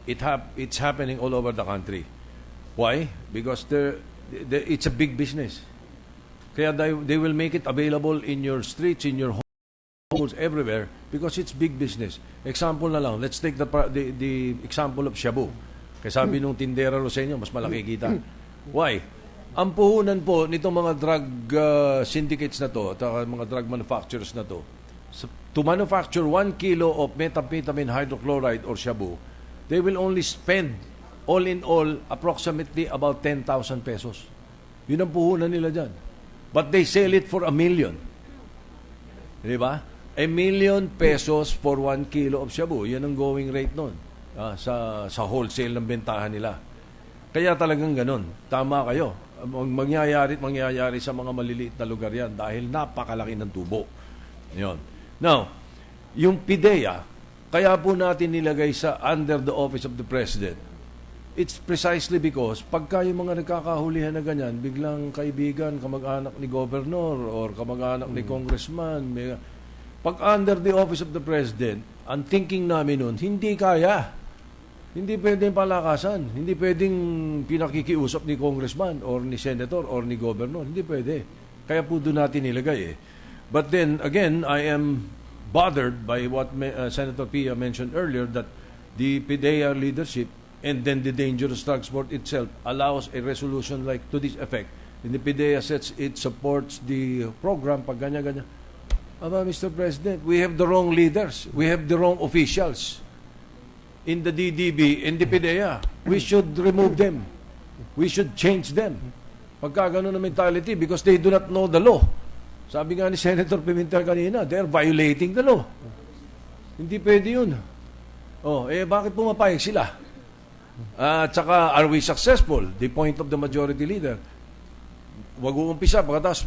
It's happening all over the country. Why? Because it's a big business. Kaya they will make it available in your streets, in your homes, everywhere, because it's big business. Example na lang, let's take the example of shabu. Kaya sabi nung tindera Rosenyo, mas malaki kita. Why? Ang puhunan po nitong mga drug syndicates na to, at mga drug manufacturers na to manufacture 1 kilo of methamphetamine hydrochloride or shabu, they will only spend all in all approximately about 10,000 pesos. Yun ang puhunan nila dyan. But they sell it for 1 million. Di ba? 1 million pesos for 1 kilo of shabu. Yan ang going rate nun sa wholesale ng bentahan nila. Kaya talagang ganun. Tama kayo. Mangyayari sa mga maliliit na lugar yan dahil napakalaki ng tubo. Yun. Now, yung PIDEA, kaya po natin nilagay sa under the office of the President. It's precisely because pagka yung mga nagkakahulihan na ganyan, biglang kaibigan, kamag-anak ni Governor or kamag-anak ni Congressman, pag under the office of the President, ang thinking namin nun, hindi kaya. Hindi pwedeng palakasan. Hindi pwedeng pinakikiusap ni Congressman or ni Senator or ni Governor. Hindi pwede. Kaya po doon natin nilagay eh. But then, again, I am bothered by what Senator Pia mentioned earlier, that the PDEA leadership and then the Dangerous Drugs Board itself allows a resolution like to this effect. And the PDEA says it supports the program pag ganyan-ganyan. Aba, Mr. President, we have the wrong leaders. We have the wrong officials in the DDB and the PDEA. We should remove them. We should change them. Pagka ganun na mentality, because they do not know the law. Sabi nga ni Senator Pimentel kanina, they are violating the law. Hindi pwede yun. Bakit pumapayag sila? At saka, are we successful? The point of the majority leader. Wag uumpisa, pagkatas,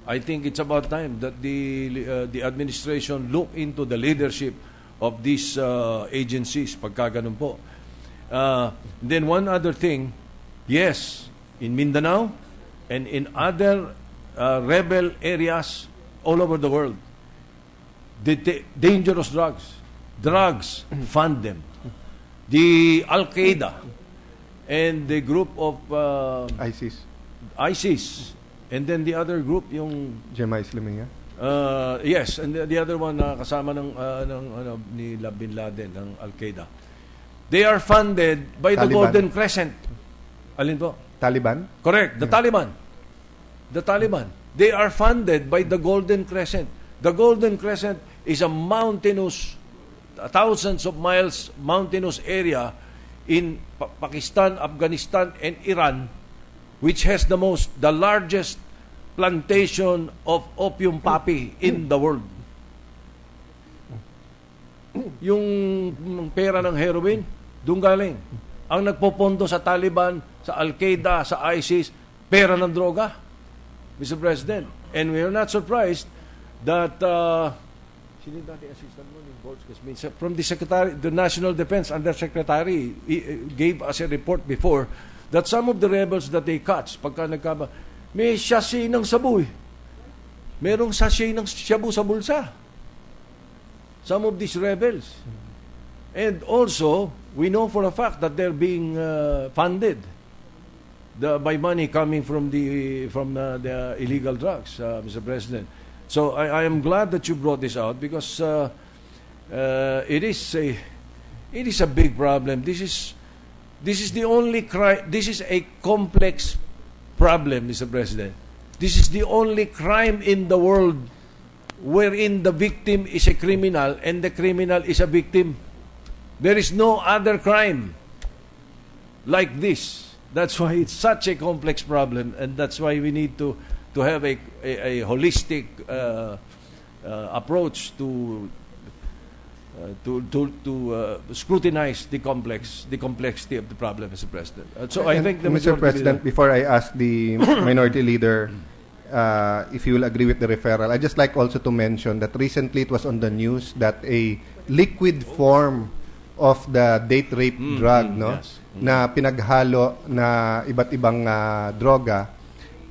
I think it's about time that the administration look into the leadership of these agencies, pagka ganun po. Then one other thing, yes, in Mindanao and in other rebel areas all over the world, the dangerous drugs fund them. The Al-Qaeda and the group of ISIS, and then the other group, yung Jemaah Islamiyah. Yes, and the other one kasama ng ni Bin Laden, ng Al-Qaeda. They are funded by the Taliban. Golden Crescent. Alin po? Taliban? Correct, the Taliban. The Taliban. They are funded by the Golden Crescent. The Golden Crescent is a mountainous, thousands of miles mountainous area in Pakistan, Afghanistan, and Iran, which has the largest plantation of opium poppy in the world. Yung pera ng heroin, doon galing. Ang nagpopondo sa Taliban, sa Al-Qaeda, sa ISIS, pera ng droga, Mr. President. And we are not surprised that from the Secretary, the National Defense Undersecretary gave us a report before that some of the rebels that they catch, pagka may sachet ng sabu. Merong sachet ng shabu sa bulsa. Some of these rebels. And also, we know for a fact that they're being funded by money coming from the illegal drugs, Mr. President. So I am glad that you brought this out, because it is a big problem. This is the only crime. This is a complex problem, Mr. President. This is the only crime in the world wherein the victim is a criminal and the criminal is a victim. There is no other crime like this. That's why it's such a complex problem, and that's why we need to have a holistic approach to scrutinize the complexity of the problem, Mr. President. So I think Mr. President, before I ask the minority leader if you will agree with the referral, I'd just like also to mention that recently it was on the news that a liquid form of the date rape drug, yes. na pinaghalo na iba't ibang droga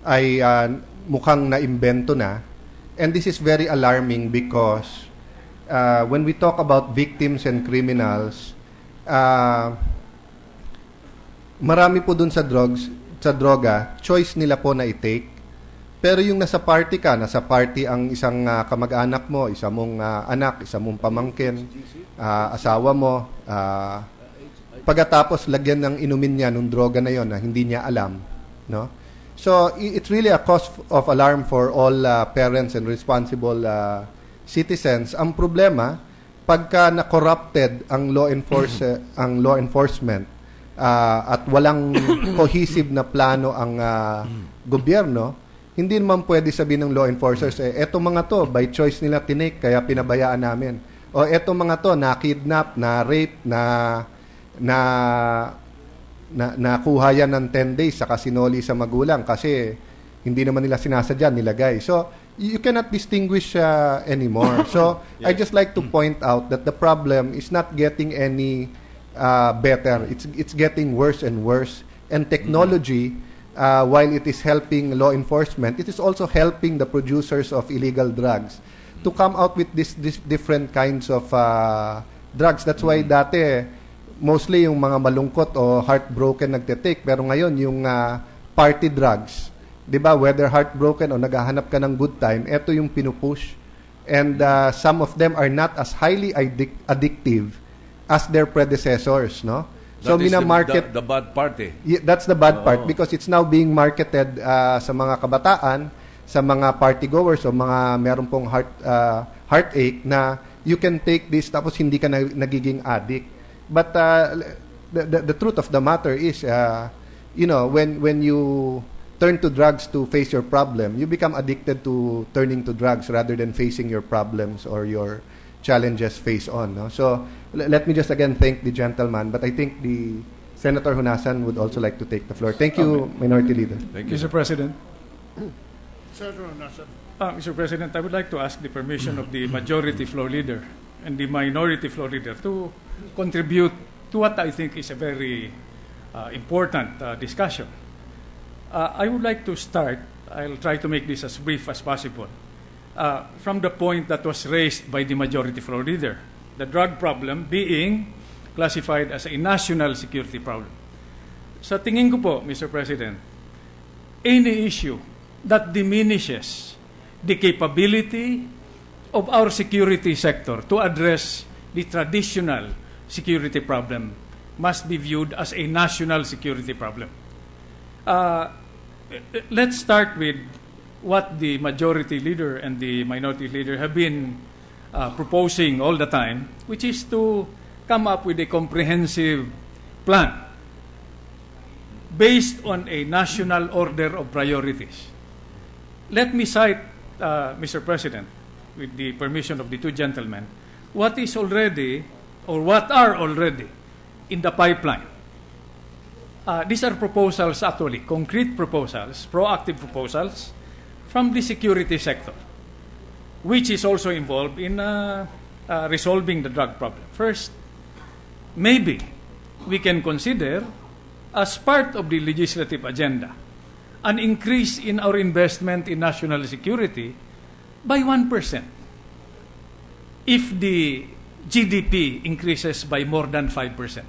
ay mukhang naimbento na. And this is very alarming because when we talk about victims and criminals, marami po dun sa droga, choice nila po na i-take. Pero yung nasa party ang isang kamag-anak mo, isa mong anak, isa mong pamangkin, asawa mo, pagkatapos lagyan ng inumin niya nung droga na yon na hindi niya alam, no? So it's really a cause of alarm for all parents and responsible citizens. Ang problema, pagka na-corrupted ang law enforcement at walang cohesive na plano ang gobyerno, hindi naman pwede sabihin ng law enforcers, eto mga to, by choice nila tinake, kaya pinabayaan namin. O eto mga to, na-kidnap, na-rape, nakuha yan ng 10 days sa kasinoli sa magulang kasi hindi naman nila sinasadya, nilagay. So, you cannot distinguish anymore. So, I just like to point out that the problem is not getting any better. It's getting worse and worse. And technology, while it is helping law enforcement, it is also helping the producers of illegal drugs to come out with this different kinds of drugs. That's why dati, mostly yung mga malungkot o heartbroken nagte-take, pero ngayon yung party drugs, 'di ba, whether heartbroken o naghahanap ka ng good time, ito yung pinupush. And some of them are not as highly addictive as their predecessors, no? So That is minamarket the bad part eh. that's the bad part because it's now being marketed sa mga kabataan, sa mga party goers o mga meron pong heartache na you can take this tapos hindi ka nagiging addict. But the truth of the matter is when you turn to drugs to face your problem, you become addicted to turning to drugs rather than facing your problems or your challenges face on. No? So let me just again thank the gentleman, but I think the Senator Hunasan would also like to take the floor. Thank you, Minority Leader. Thank you. Mr. President. Senator Hunasan. Mr. President, I would like to ask the permission of the Majority Floor Leader and the Minority Floor Leader to contribute to what I think is a very important discussion. I would like to start, I'll try to make this as brief as possible, from the point that was raised by the Majority Floor Leader, the drug problem being classified as a national security problem. Sa tingin ko po, Mr. President, any issue that diminishes the capability of our security sector to address the traditional security problem must be viewed as a national security problem. Let's start with what the Majority Leader and the Minority Leader have been proposing all the time, which is to come up with a comprehensive plan based on a national order of priorities. Let me cite, Mr. President, with the permission of the two gentlemen, what is already or what are already in the pipeline. These are proposals, actually, concrete proposals, proactive proposals from the security sector, which is also involved in resolving the drug problem. First, maybe we can consider, as part of the legislative agenda, an increase in our investment in national security by 1% if the GDP increases by more than 5%.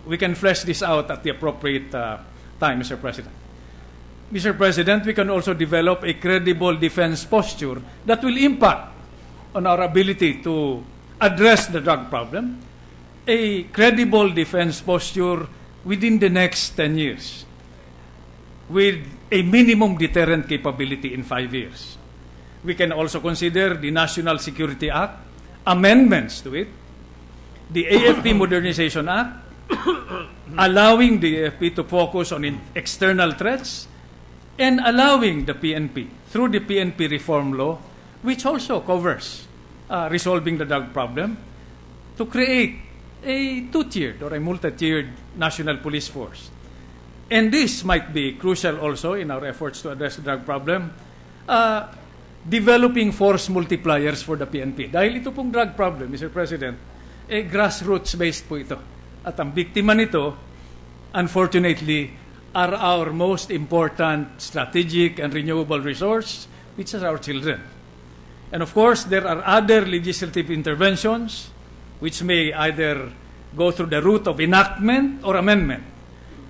We can flesh this out at the appropriate time, Mr. President. Mr. President, we can also develop a credible defense posture that will impact on our ability to address the drug problem, a credible defense posture within the next 10 years with a minimum deterrent capability in 5 years. We can also consider the National Security Act, amendments to it, the AFP Modernization Act, allowing the AFP to focus on external threats, and allowing the PNP, through the PNP reform law, which also covers resolving the drug problem, to create a two-tiered or a multi-tiered national police force. And this might be crucial also in our efforts to address the drug problem, developing force multipliers for the PNP. Dahil ito pong drug problem, Mr. President, grassroots-based po ito. At ang biktima nito, unfortunately, are our most important strategic and renewable resource, which is our children. And of course, there are other legislative interventions which may either go through the route of enactment or amendment.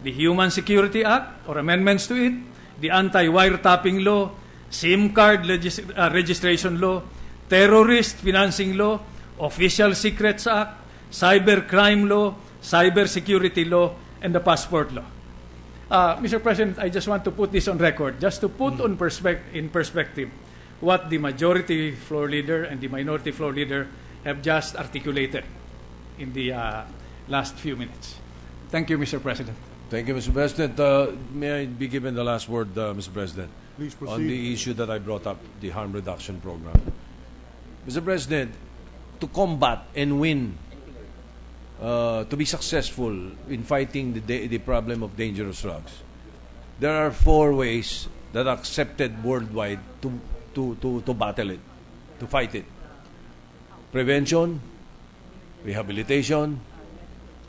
The Human Security Act or amendments to it, the anti-wiretapping law, SIM card registration law, terrorist financing law, Official Secrets Act, cybercrime law, cybersecurity law, and the passport law. Mr. President, I just want to put this on record, just to put in perspective what the Majority Floor Leader and the Minority Floor Leader have just articulated in the last few minutes. Thank you, Mr. President. Thank you, Mr. President. May I be given the last word, Mr. President? Please proceed. On the issue that I brought up, the harm reduction program. Mr. President, to combat and win, to be successful in fighting the problem of dangerous drugs, there are 4 ways that are accepted worldwide to battle it, to fight it. Prevention, rehabilitation,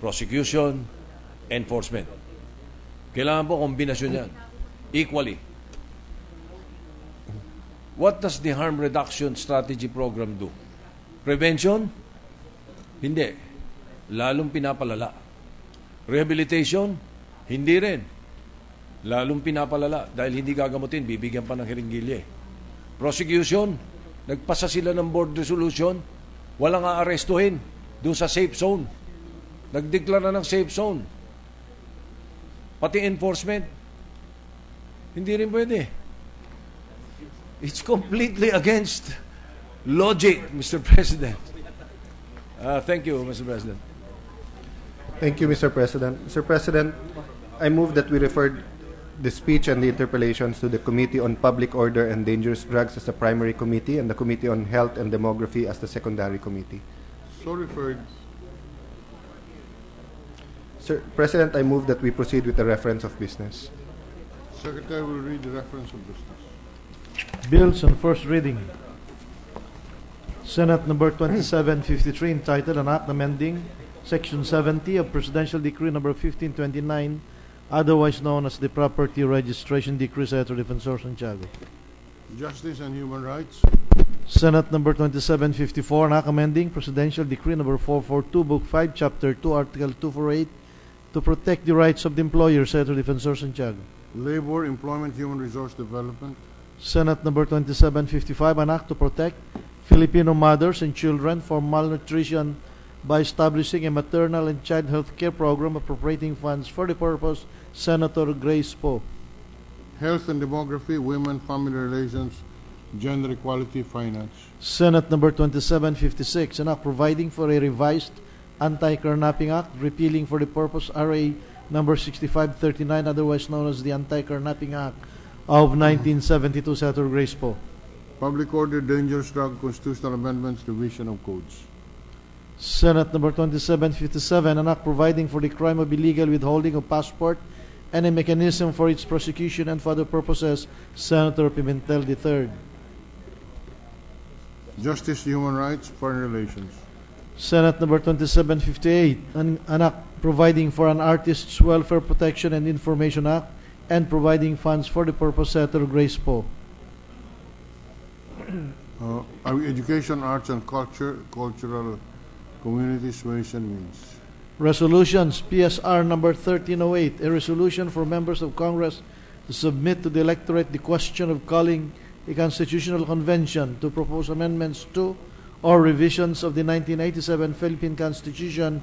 prosecution, enforcement. Kailangan po kombinasyon yan. Equally. What does the harm reduction strategy program do? Prevention? Hindi. Lalong pinapalala. Rehabilitation? Hindi rin. Lalong pinapalala. Dahil hindi gagamutin, bibigyan pa ng hiringgilye. Prosecution? Nagpasa sila ng board resolution, walang aarestuhin doon sa safe zone. Nagdeklara ng safe zone. Pati enforcement, hindi rin pwede. It's completely against logic, Mr. President. Thank you, Mr. President. Thank you, Mr. President. Mr. President, I move that we refer the speech and the interpellations to the Committee on Public Order and Dangerous Drugs as the primary committee and the Committee on Health and Demography as the secondary committee. So referred. Sir President, I move that we proceed with the reference of business. Secretary will read the reference of business. Bills on first reading. Senate number 2753 entitled An Act Amending Section 70 of Presidential Decree number 1529, otherwise known as the Property Registration Decree, Senator Defensor Santiago. Justice and Human Rights. Senate number 2754, An Act Amending Presidential Decree number 442, Book 5, Chapter 2, Article 248, to protect the rights of the employer, Senator Defensor Santiago. Labor, Employment, Human Resource Development. Senate number 2755, an act to protect Filipino mothers and children from malnutrition by establishing a maternal and child health care program appropriating funds for the purpose, Senator Grace Poe. Health and Demography, Women, Family Relations, Gender Equality, Finance. Senate number 2756, an act providing for a revised Anti-Carnapping Act, repealing for the purpose RA number 6539, otherwise known as the Anti-Carnapping Act of 1972, Senator Grace Poe. Public Order, Dangerous Drug, Constitutional Amendments, Revision of Codes. Senate number 2757, an act providing for the crime of illegal withholding of passport and a mechanism for its prosecution and for other purposes, Senator Pimentel III. Justice, Human Rights, Foreign Relations. Senate number 2758, an act providing for an Artists' Welfare Protection and Information Act and providing funds for the purpose, Senator Grace Poe. Education, Arts and Culture, Cultural Communities, Ways and Means. Resolutions, PSR number 1308, a resolution for members of Congress to submit to the electorate the question of calling a constitutional convention to propose amendments to or revisions of the 1987 Philippine Constitution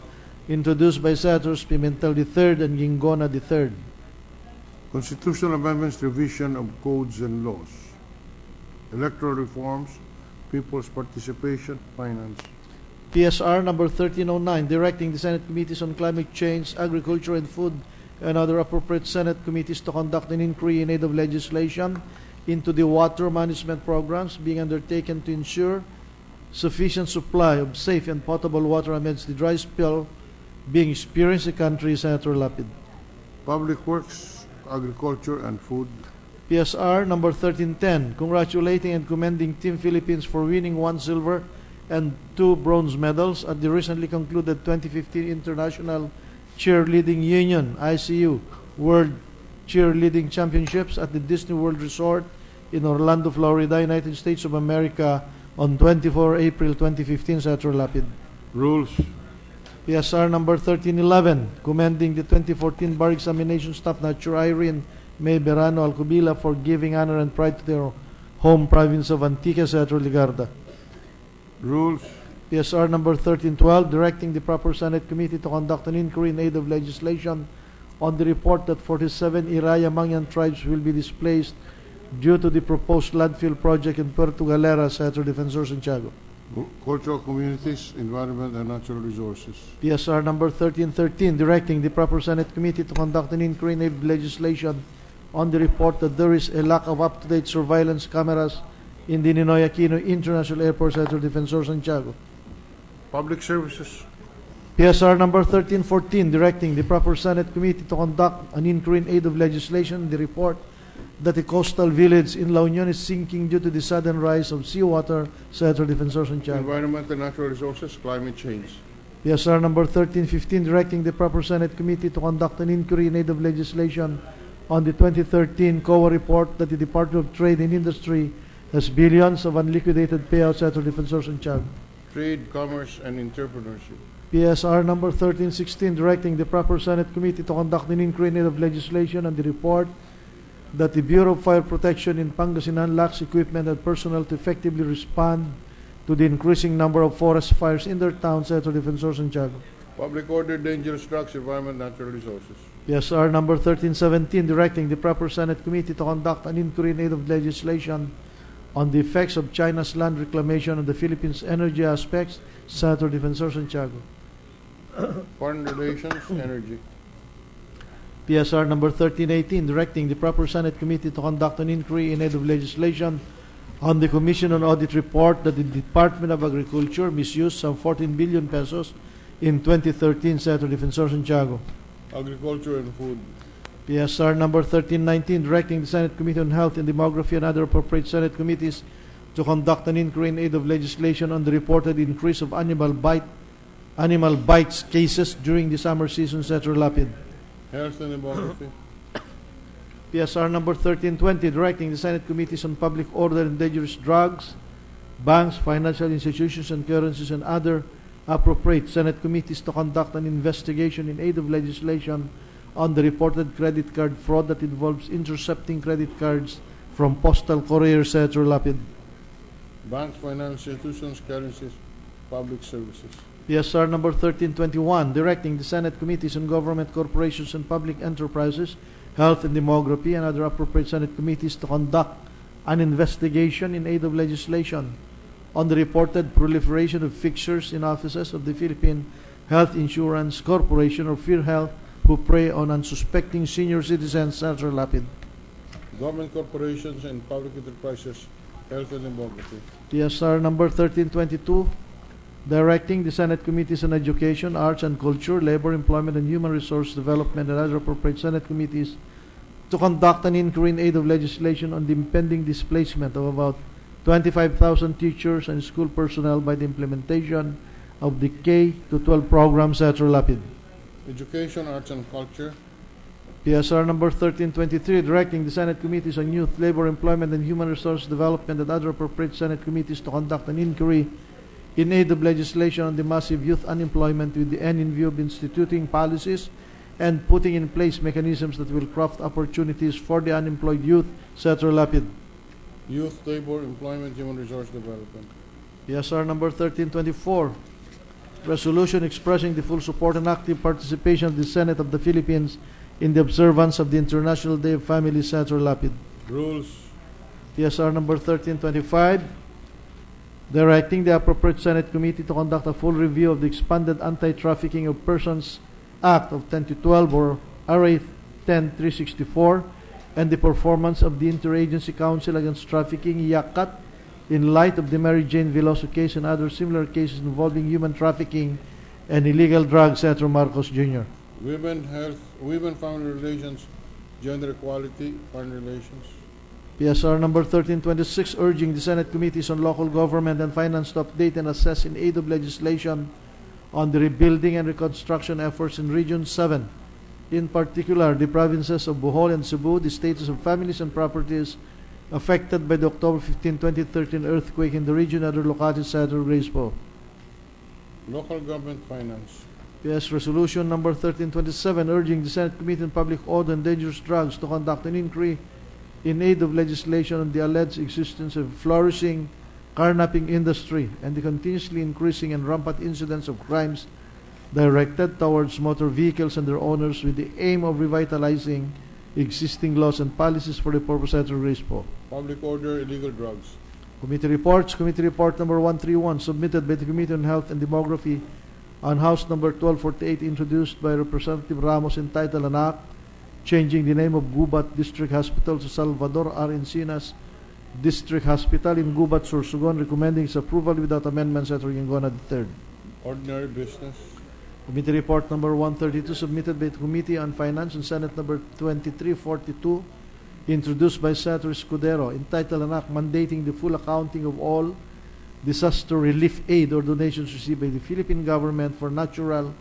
introduced by Senators Pimentel III and Gingona III. Constitutional Amendments, Revision of Codes and Laws. Electoral Reforms, People's Participation, Finance. PSR number 1309, directing the Senate Committees on Climate Change, Agriculture and Food, and other appropriate Senate committees to conduct an inquiry in aid of legislation into the water management programs being undertaken to ensure sufficient supply of safe and potable water amidst the dry spell being experienced in the country, Senator Lapid. Public Works, Agriculture and Food. PSR number 1310, congratulating and commending Team Philippines for winning 1 silver and 2 bronze medals at the recently concluded 2015 International Cheerleading Union, ICU, World Cheerleading Championships at the Disney World Resort in Orlando, Florida, United States of America on 24 April 2015, Senator Lapid. Rules. PSR number 1311, commending the 2014 bar examination staff Nature Irene May Berano Alcubila for giving honor and pride to their home province of Antique, Senator Ligarda. Rules. PSR number 1312, directing the proper Senate committee to conduct an inquiry in aid of legislation on the report that 47 Iraya Mangyan tribes will be displaced due to the proposed landfill project in Puerto Galera, Senator Defensor Santiago. Cultural Communities, Environment and Natural Resources. PSR number 1313, directing the proper Senate committee to conduct an inquiry in aid of legislation on the report that there is a lack of up-to-date surveillance cameras in the Ninoy Aquino International Airport, Senator Defensor Santiago. Public Services. PSR number 1314, directing the proper Senate committee to conduct an inquiry in aid of legislation in the report that a coastal village in La Union is sinking due to the sudden rise of seawater, Senator Defensor Santiago. Environment and Natural Resources, Climate Change. PSR number 1315, directing the proper Senate committee to conduct an inquiry in aid of legislation on the 2013 COA report that the Department of Trade and Industry has billions of unliquidated payouts, Senator Defensor Santiago. Trade, Commerce and Entrepreneurship. PSR number 1316, directing the proper Senate committee to conduct an inquiry in aid of legislation on the report that the Bureau of Fire Protection in Pangasinan lacks equipment and personnel to effectively respond to the increasing number of forest fires in their town, Senator Defensor Santiago. Public order, dangerous drugs, environment, natural resources. PSR number 1317, directing the proper Senate committee to conduct an inquiry in aid of legislation on the effects of China's land reclamation on the Philippines' energy aspects, Senator Defensor Santiago. Foreign relations, energy. PSR number 1318, directing the proper Senate committee to conduct an inquiry in aid of legislation on the Commission on Audit report that the Department of Agriculture misused some 14 billion pesos in 2013, Senator Defensor Santiago. Agriculture and food. PSR number 1319, directing the Senate Committee on Health and Demography and other appropriate Senate committees to conduct an inquiry in aid of legislation on the reported increase of animal bites cases during the summer season, Senator Lapid. Health and demography. PSR number 1320, directing the Senate Committees on Public Order and Dangerous Drugs, Banks, Financial Institutions and Currencies, and other appropriate Senate committees to conduct an investigation in aid of legislation on the reported credit card fraud that involves intercepting credit cards from postal couriers, Senator Lapid. Banks, financial institutions, currencies, public services. PSR number 1321, directing the Senate Committees on Government, Corporations, and Public Enterprises, Health and Demography, and other appropriate Senate committees to conduct an investigation in aid of legislation on the reported proliferation of fixtures in offices of the Philippine Health Insurance Corporation, or PhilHealth, who prey on unsuspecting senior citizens, Senator Lapid. Government corporations and public enterprises, health and demography. PSR number 1322, directing the Senate Committees on Education, Arts and Culture, Labor, Employment, and Human Resource Development, and other appropriate Senate committees to conduct an inquiry in aid of legislation on the impending displacement of about 25,000 teachers and school personnel by the implementation of the K-12 program, Senator Lapid. Education, arts and culture. PSR number 1323, directing the Senate Committees on Youth, Labor, Employment, and Human Resource Development, and other appropriate Senate committees to conduct an inquiry in aid of legislation on the massive youth unemployment with the end in view of instituting policies and putting in place mechanisms that will craft opportunities for the unemployed youth, Senator Lapid. Youth, labor, employment, human resource development. PSR number 1324, resolution expressing the full support and active participation of the Senate of the Philippines in the observance of the International Day of Family, Senator Lapid. Rules. PSR number 1325, directing the appropriate Senate committee to conduct a full review of the expanded Anti-Trafficking of Persons Act of 2012, or RA 10364, and the performance of the Interagency Council Against Trafficking, YACAT, in light of the Mary Jane Veloso case and other similar cases involving human trafficking and illegal drugs, Senator Marcos Jr. Women, health, women, family relations, gender equality, foreign relations. PSR number 1326, urging the Senate Committees on Local Government and Finance to update and assess in aid of legislation on the rebuilding and reconstruction efforts in Region 7. In particular, the provinces of Bohol and Cebu, the status of families and properties affected by the October 15, 2013 earthquake in the region, other localities, Senator Grace Poe. Local government finance. PS Resolution number 1327, urging the Senate Committee on Public Order and Dangerous Drugs to conduct an inquiry in aid of legislation on the alleged existence of flourishing carnapping industry and the continuously increasing and rampant incidents of crimes directed towards motor vehicles and their owners, with the aim of revitalizing existing laws and policies for the purpose of RISPO. Public order, illegal drugs. Committee reports. Committee report number 131, submitted by the Committee on Health and Demography on House number 1248, introduced by Representative Ramos, entitled an act changing the name of Gubat District Hospital to Salvador R. Encinas District Hospital in Gubat, Sorsogon, recommending its approval without amendments, Senator Yingona III. Ordinary business. Committee report number 132, submitted by the Committee on Finance and Senate number 2342, introduced by Senator Escudero, entitled an act mandating the full accounting of all disaster relief aid or donations received by the Philippine government for natural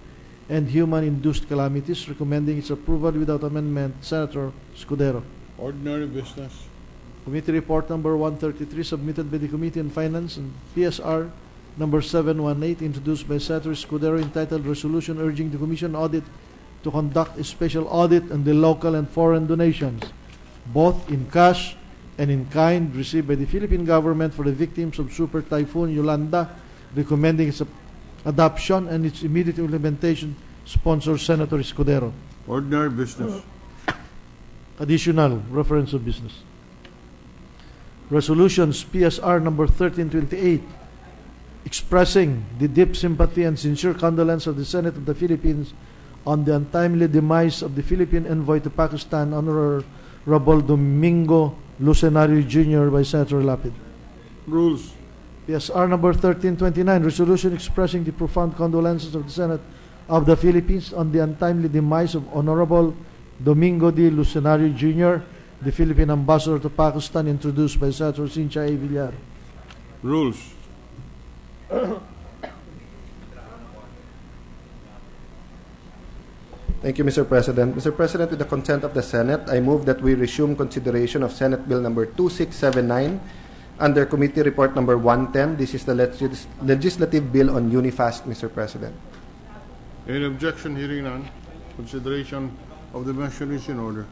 and human-induced calamities, recommending its approval without amendment, Senator Escudero. Ordinary business. Committee report number 133, submitted by the Committee on Finance and PSR number 718, introduced by Senator Escudero, entitled Resolution Urging the Commission Audit to conduct a special audit on the local and foreign donations, both in cash and in kind, received by the Philippine government for the victims of Super Typhoon Yolanda, recommending its adoption and its immediate implementation, sponsor Senator Escudero. Ordinary business. Additional reference of business. Resolutions PSR number 1328, expressing the deep sympathy and sincere condolence of the Senate of the Philippines on the untimely demise of the Philippine envoy to Pakistan, Honorable Domingo Lucenario Jr. by Senator Lapid. Rules. PSR number 1329, resolution expressing the profound condolences of the Senate of the Philippines on the untimely demise of Honorable Domingo D. Lucenario Jr., the Philippine ambassador to Pakistan, introduced by Senator Cynthia A. Villar. Rules. Thank you, Mr. President. Mr. President, with the consent of the Senate, I move that we resume consideration of Senate Bill number 2679 under Committee Report number 110. This is the legislative bill on UniFast, Mr. President. Any objection? Hearing none. Consideration of the motion is in order.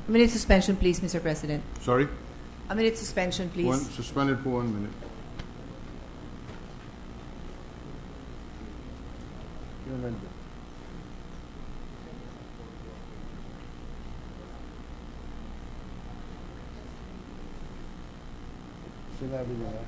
A minute suspension, please, Mr. President. Sorry? A minute suspension, please. Suspended for 1 minute. Sinabi niya.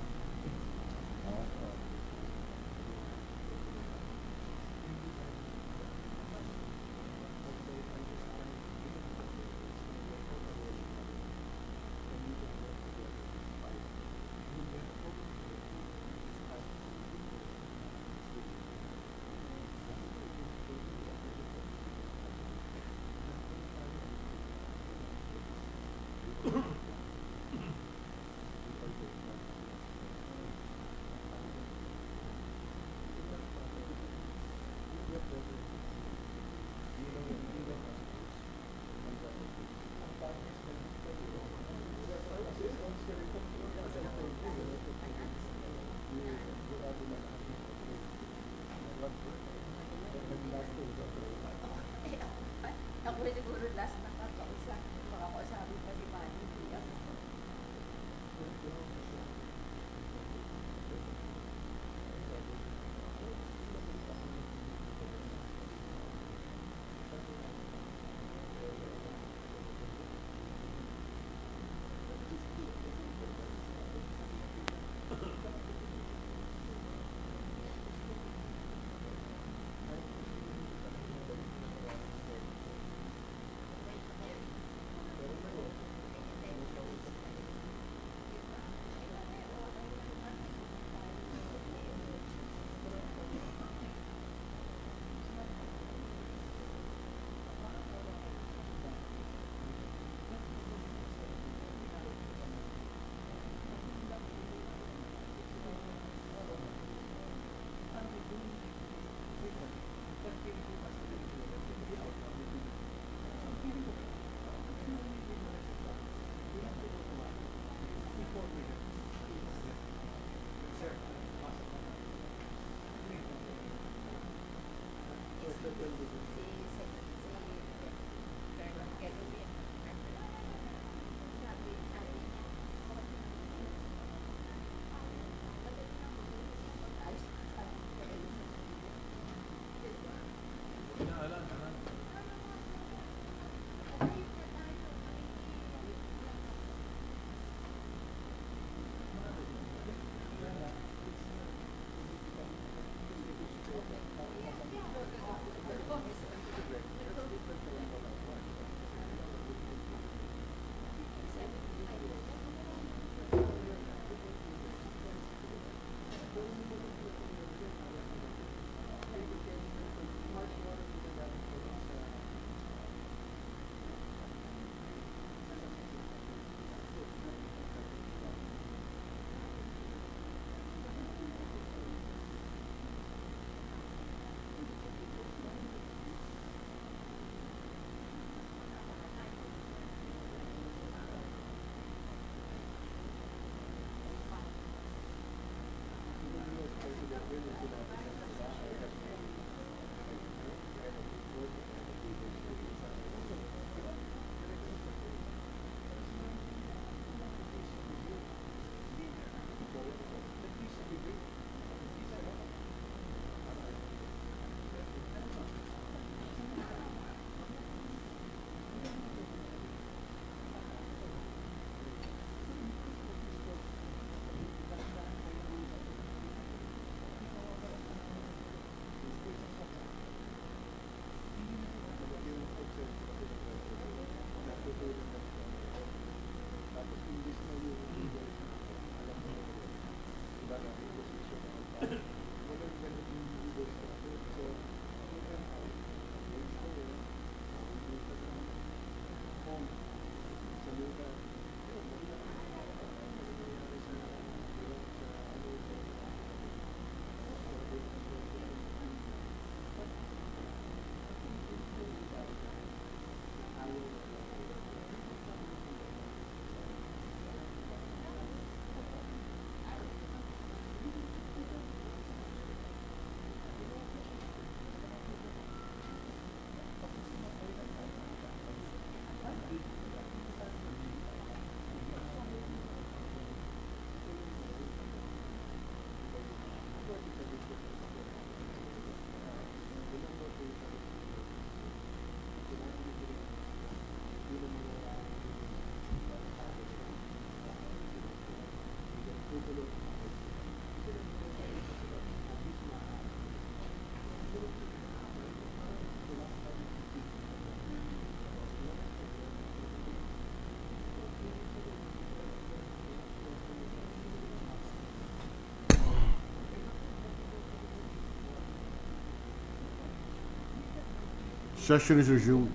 Session is resumed.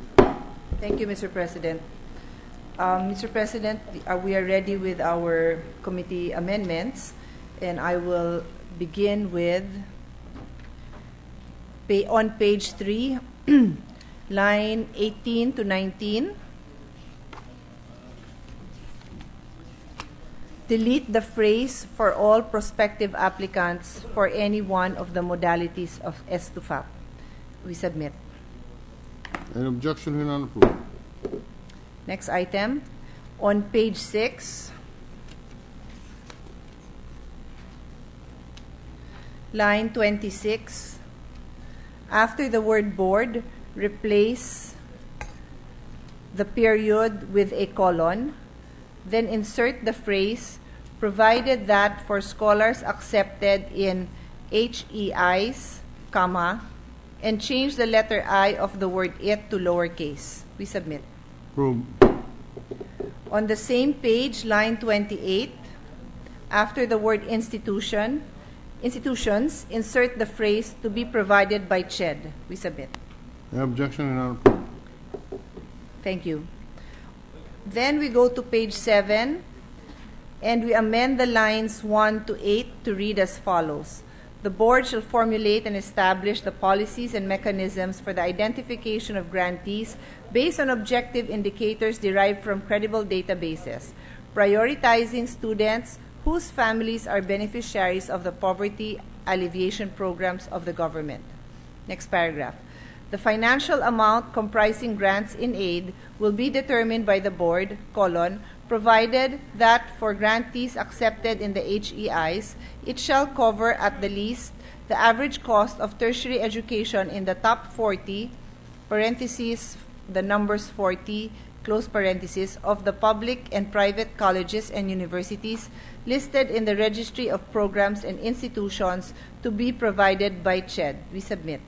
Thank you, Mr. President. Mr. President, we are ready with our committee amendments, and I will begin with on page 3, line 18 to 19. Delete the phrase "for all prospective applicants for any one of the modalities of S2FAP." We submit. Any objection? Hearing none, approved. Next item, on page 6, line 26, after the word board, replace the period with a colon, then insert the phrase provided that for scholars accepted in HEIs, comma, and change the letter I of the word it to lowercase. We submit. Approved. On the same page, line 28, after the word institutions, insert the phrase to be provided by CHED. We submit. Any objection? Hearing none, approved. Thank you. Then we go to page 7, and we amend the lines 1 to 8 to read as follows. The board shall formulate and establish the policies and mechanisms for the identification of grantees based on objective indicators derived from credible databases, prioritizing students whose families are beneficiaries of the poverty alleviation programs of the government. Next paragraph. The financial amount comprising grants in aid will be determined by the board, provided that for grantees accepted in the HEIs, it shall cover at the least the average cost of tertiary education in the top 40, parentheses, the numbers 40, close parentheses, of the public and private colleges and universities listed in the Registry of Programs and Institutions to be provided by CHED. We submit.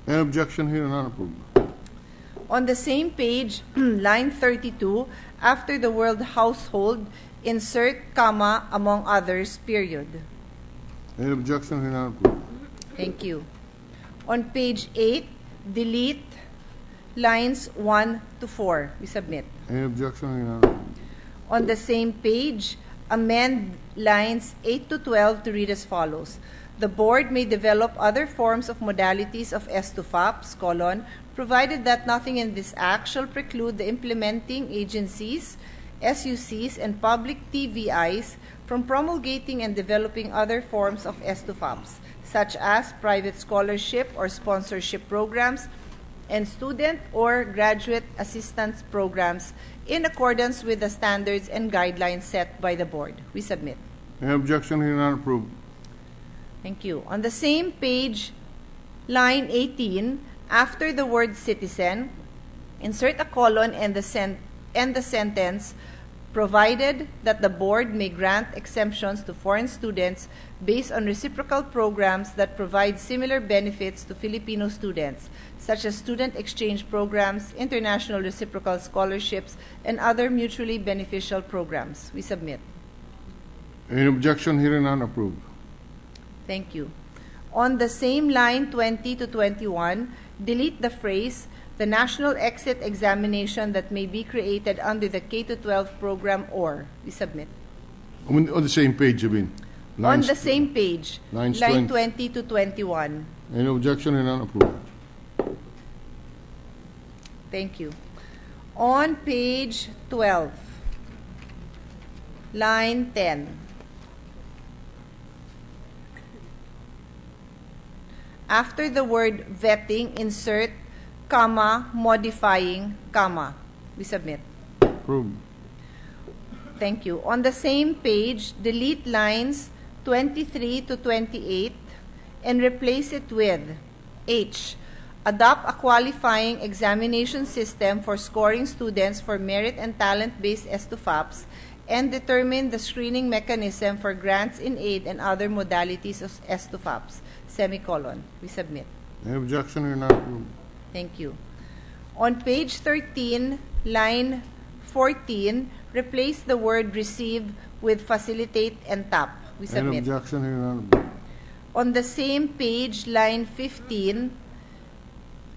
Any objection? Hearing none, approved. On the same page, line 32, after the word household, insert comma, among others, period. Any objection? Hearing none, approved. Thank you. On page 8, delete lines 1 to 4. We submit. Any objection? Hearing none, approved. On the same page, amend lines 8 to 12 to read as follows. The board may develop other forms of modalities of S2FAPs, provided that nothing in this act shall preclude the implementing agencies, SUCs, and public TVIs from promulgating and developing other forms of S2FAPs, such as private scholarship or sponsorship programs and student or graduate assistance programs in accordance with the standards and guidelines set by the board. We submit. Any objection? Hearing none, approved. Thank you. On the same page, line 18, after the word citizen, insert a colon and the sentence, provided that the board may grant exemptions to foreign students based on reciprocal programs that provide similar benefits to Filipino students, such as student exchange programs, international reciprocal scholarships, and other mutually beneficial programs. We submit. Any objection? Hearing none, approved. Thank you. On the same line 20 to 21, delete the phrase, the national exit examination that may be created under the K-12 program or. We submit. On the same page, you mean? On the same page, line 20 to 21. Any objection? Hearing none, approved. Thank you. On page 12, line 10. After the word vetting, insert, comma, modifying, comma. We submit. Approved. Thank you. On the same page, delete lines 23 to 28 and replace it with H. Adopt a qualifying examination system for scoring students for merit and talent-based S2FAPs and determine the screening mechanism for grants in aid and other modalities of S2FAPs. Semicolon. We submit. Any objection? Hearing none, approved. Thank you. On page 13, line 14, replace the word receive with facilitate and tap. We Any submit. objection? Hearing none, approved. On the same page, line 15,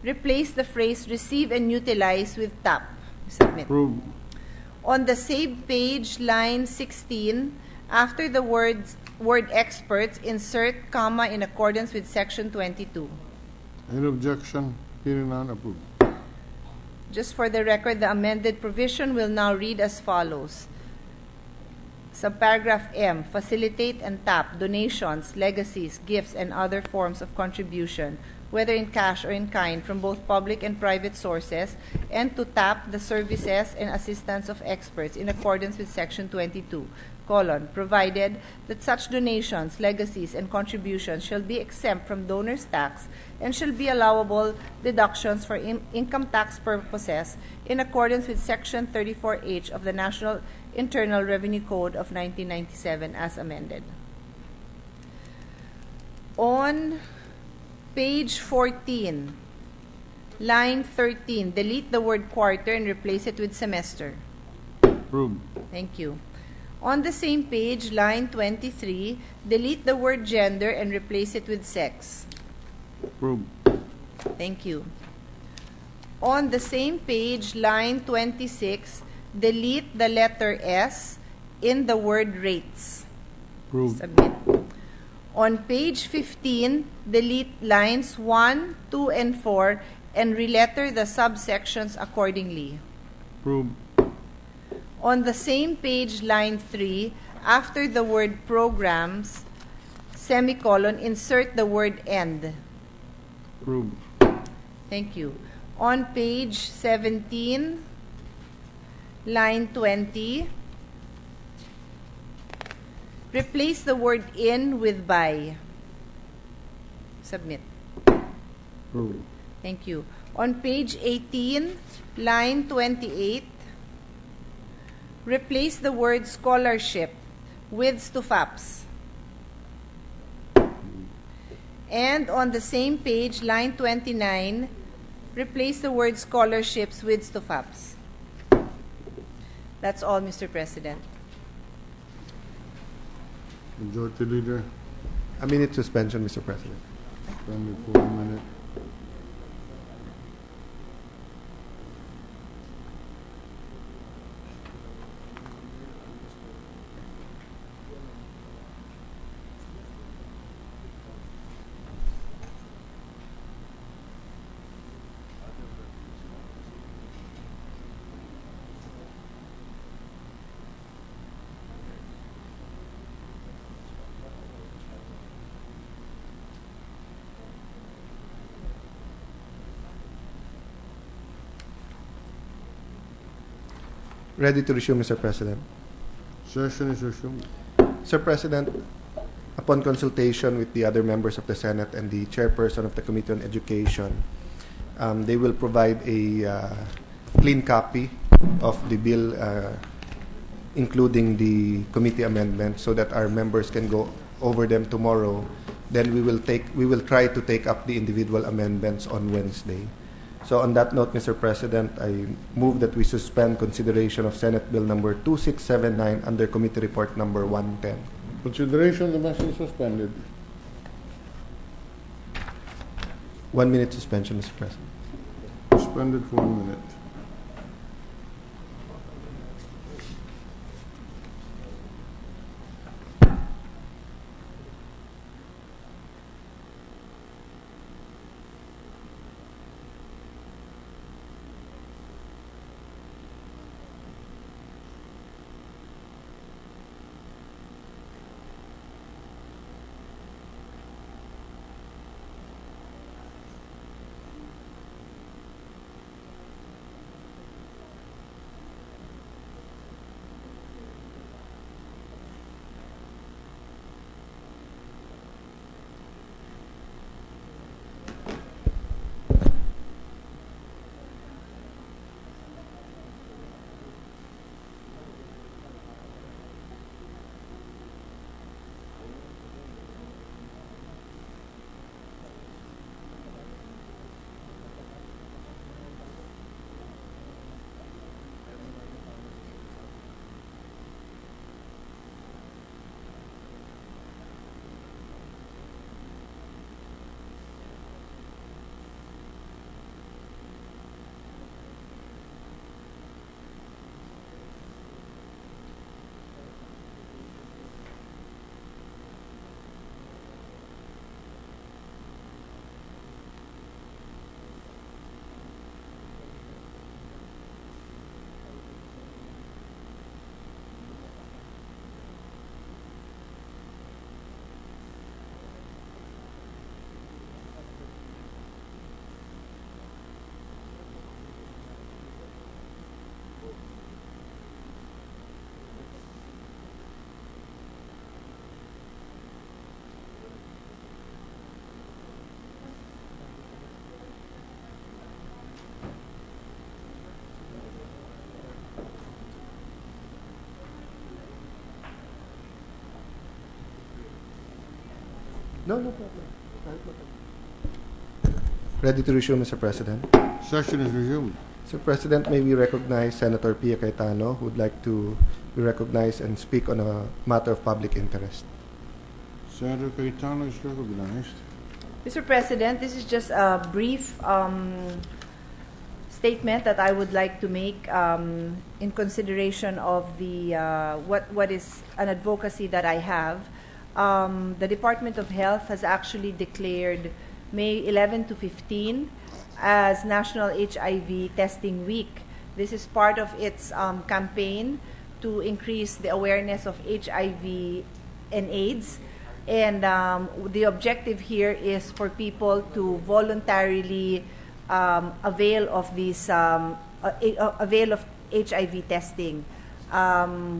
Replace the phrase receive and utilize with tap. Submit. Approved. On the same page, line 16, after the word experts, insert comma in accordance with section 22. Any objection? Hearing none, approved. Just for the record, the amended provision will now read as follows. Subparagraph M, facilitate and tap donations, legacies, gifts, and other forms of contribution, whether in cash or in kind, from both public and private sources, and to tap the services and assistance of experts in accordance with Section 22, provided that such donations, legacies, and contributions shall be exempt from donors' tax and shall be allowable deductions for income tax purposes in accordance with Section 34H of the National Internal Revenue Code of 1997 as amended. On page 14, line 13, delete the word quarter and replace it with semester. Approved. Thank you. On the same page, line 23, delete the word gender and replace it with sex. Approved. Thank you. On the same page, line 26, delete the letter S in the word rates. Approved. Submit. On page 15, delete lines 1, 2, and 4 and reletter the subsections accordingly. Approved. On the same page, line 3, after the word programs, semicolon, insert the word end. Approved. Thank you. On page 17, line 20, replace the word in with by. Submit. Approved. Thank you. On page 18, line 28, replace the word scholarship with STUFAPS. And on the same page, line 29, replace the word scholarships with STUFAPS. That's all, Mr. President. Majority Leader, A minute suspension, Mr. President. suspended for a minute. Ready to resume, Mr. President. Session is resumed. Sir President, upon consultation with the other members of the Senate and the chairperson of the Committee on Education, they will provide a clean copy of the bill, including the committee amendment, so that our members can go over them tomorrow. Then we will try to take up the individual amendments on Wednesday. So on that note, Mr. President, I move that we suspend consideration of Senate Bill number 2679 under Committee Report number 110. Consideration of the measure suspended. 1 minute suspension, Mr. President. Suspended for 1 minute. No, no problem. Ready to resume, Mr. President. Session is resumed. Mr. President, may we recognize Senator Pia Cayetano, who would like to be recognized and speak on a matter of public interest. Senator Cayetano is recognized. Mr. President, this is just a brief statement that I would like to make in consideration of the what is an advocacy that I have. The Department of Health has actually declared May 11 to 15 as National HIV Testing Week. This is part of its campaign to increase the awareness of HIV and AIDS. And the objective here is for people to voluntarily avail of these avail of HIV testing.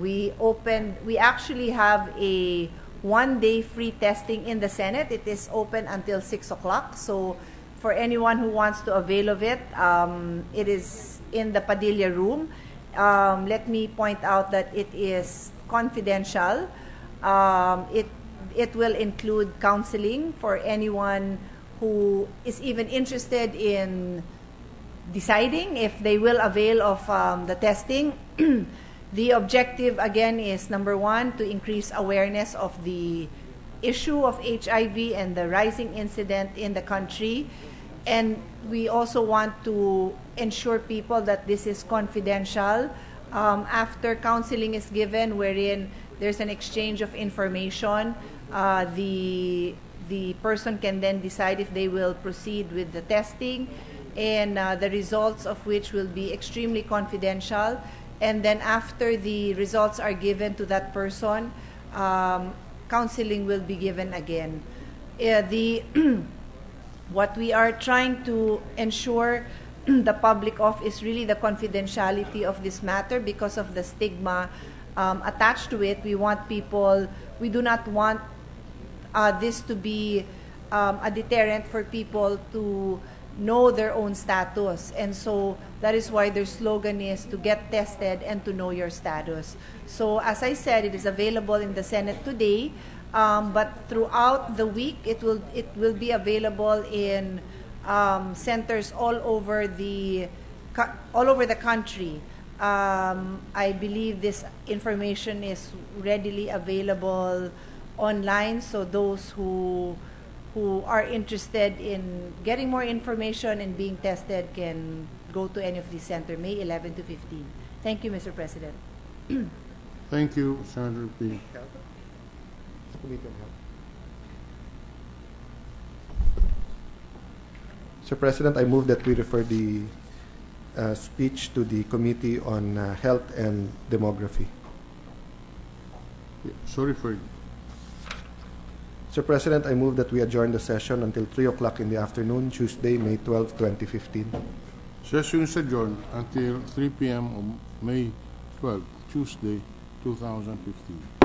We actually have a one-day free testing in the Senate. It is open until 6 o'clock. So for anyone who wants to avail of it, it is in the Padilla room. Let me point out that it is confidential. It will include counseling for anyone who is even interested in deciding if they will avail of the testing. The objective, again, is number one, to increase awareness of the issue of HIV and the rising incident in the country. And we also want to ensure people that this is confidential. After counseling is given, wherein there's an exchange of information, the person can then decide if they will proceed with the testing, and the results of which will be extremely confidential. And then after the results are given to that person, counseling will be given again. What we are trying to ensure the public of is really the confidentiality of this matter because of the stigma attached to it. We do not want this to be a deterrent for people to know their own status. And so that is why their slogan is to get tested and to know your status. So as I said, it is available in the Senate today, but throughout the week it will be available in centers all over the country. I believe this information is readily available online, so those who are interested in getting more information and being tested can go to any of these centers, May 11 to 15. Thank you, Mr. President. Thank you, Senator P. Mr. President, I move that we refer the speech to the Committee on Health and Demography. Sorry for Mr. President, I move that we adjourn the session until 3 o'clock in the afternoon, Tuesday, May 12, 2015. Session is adjourned until 3 p.m. on May 12, Tuesday, 2015.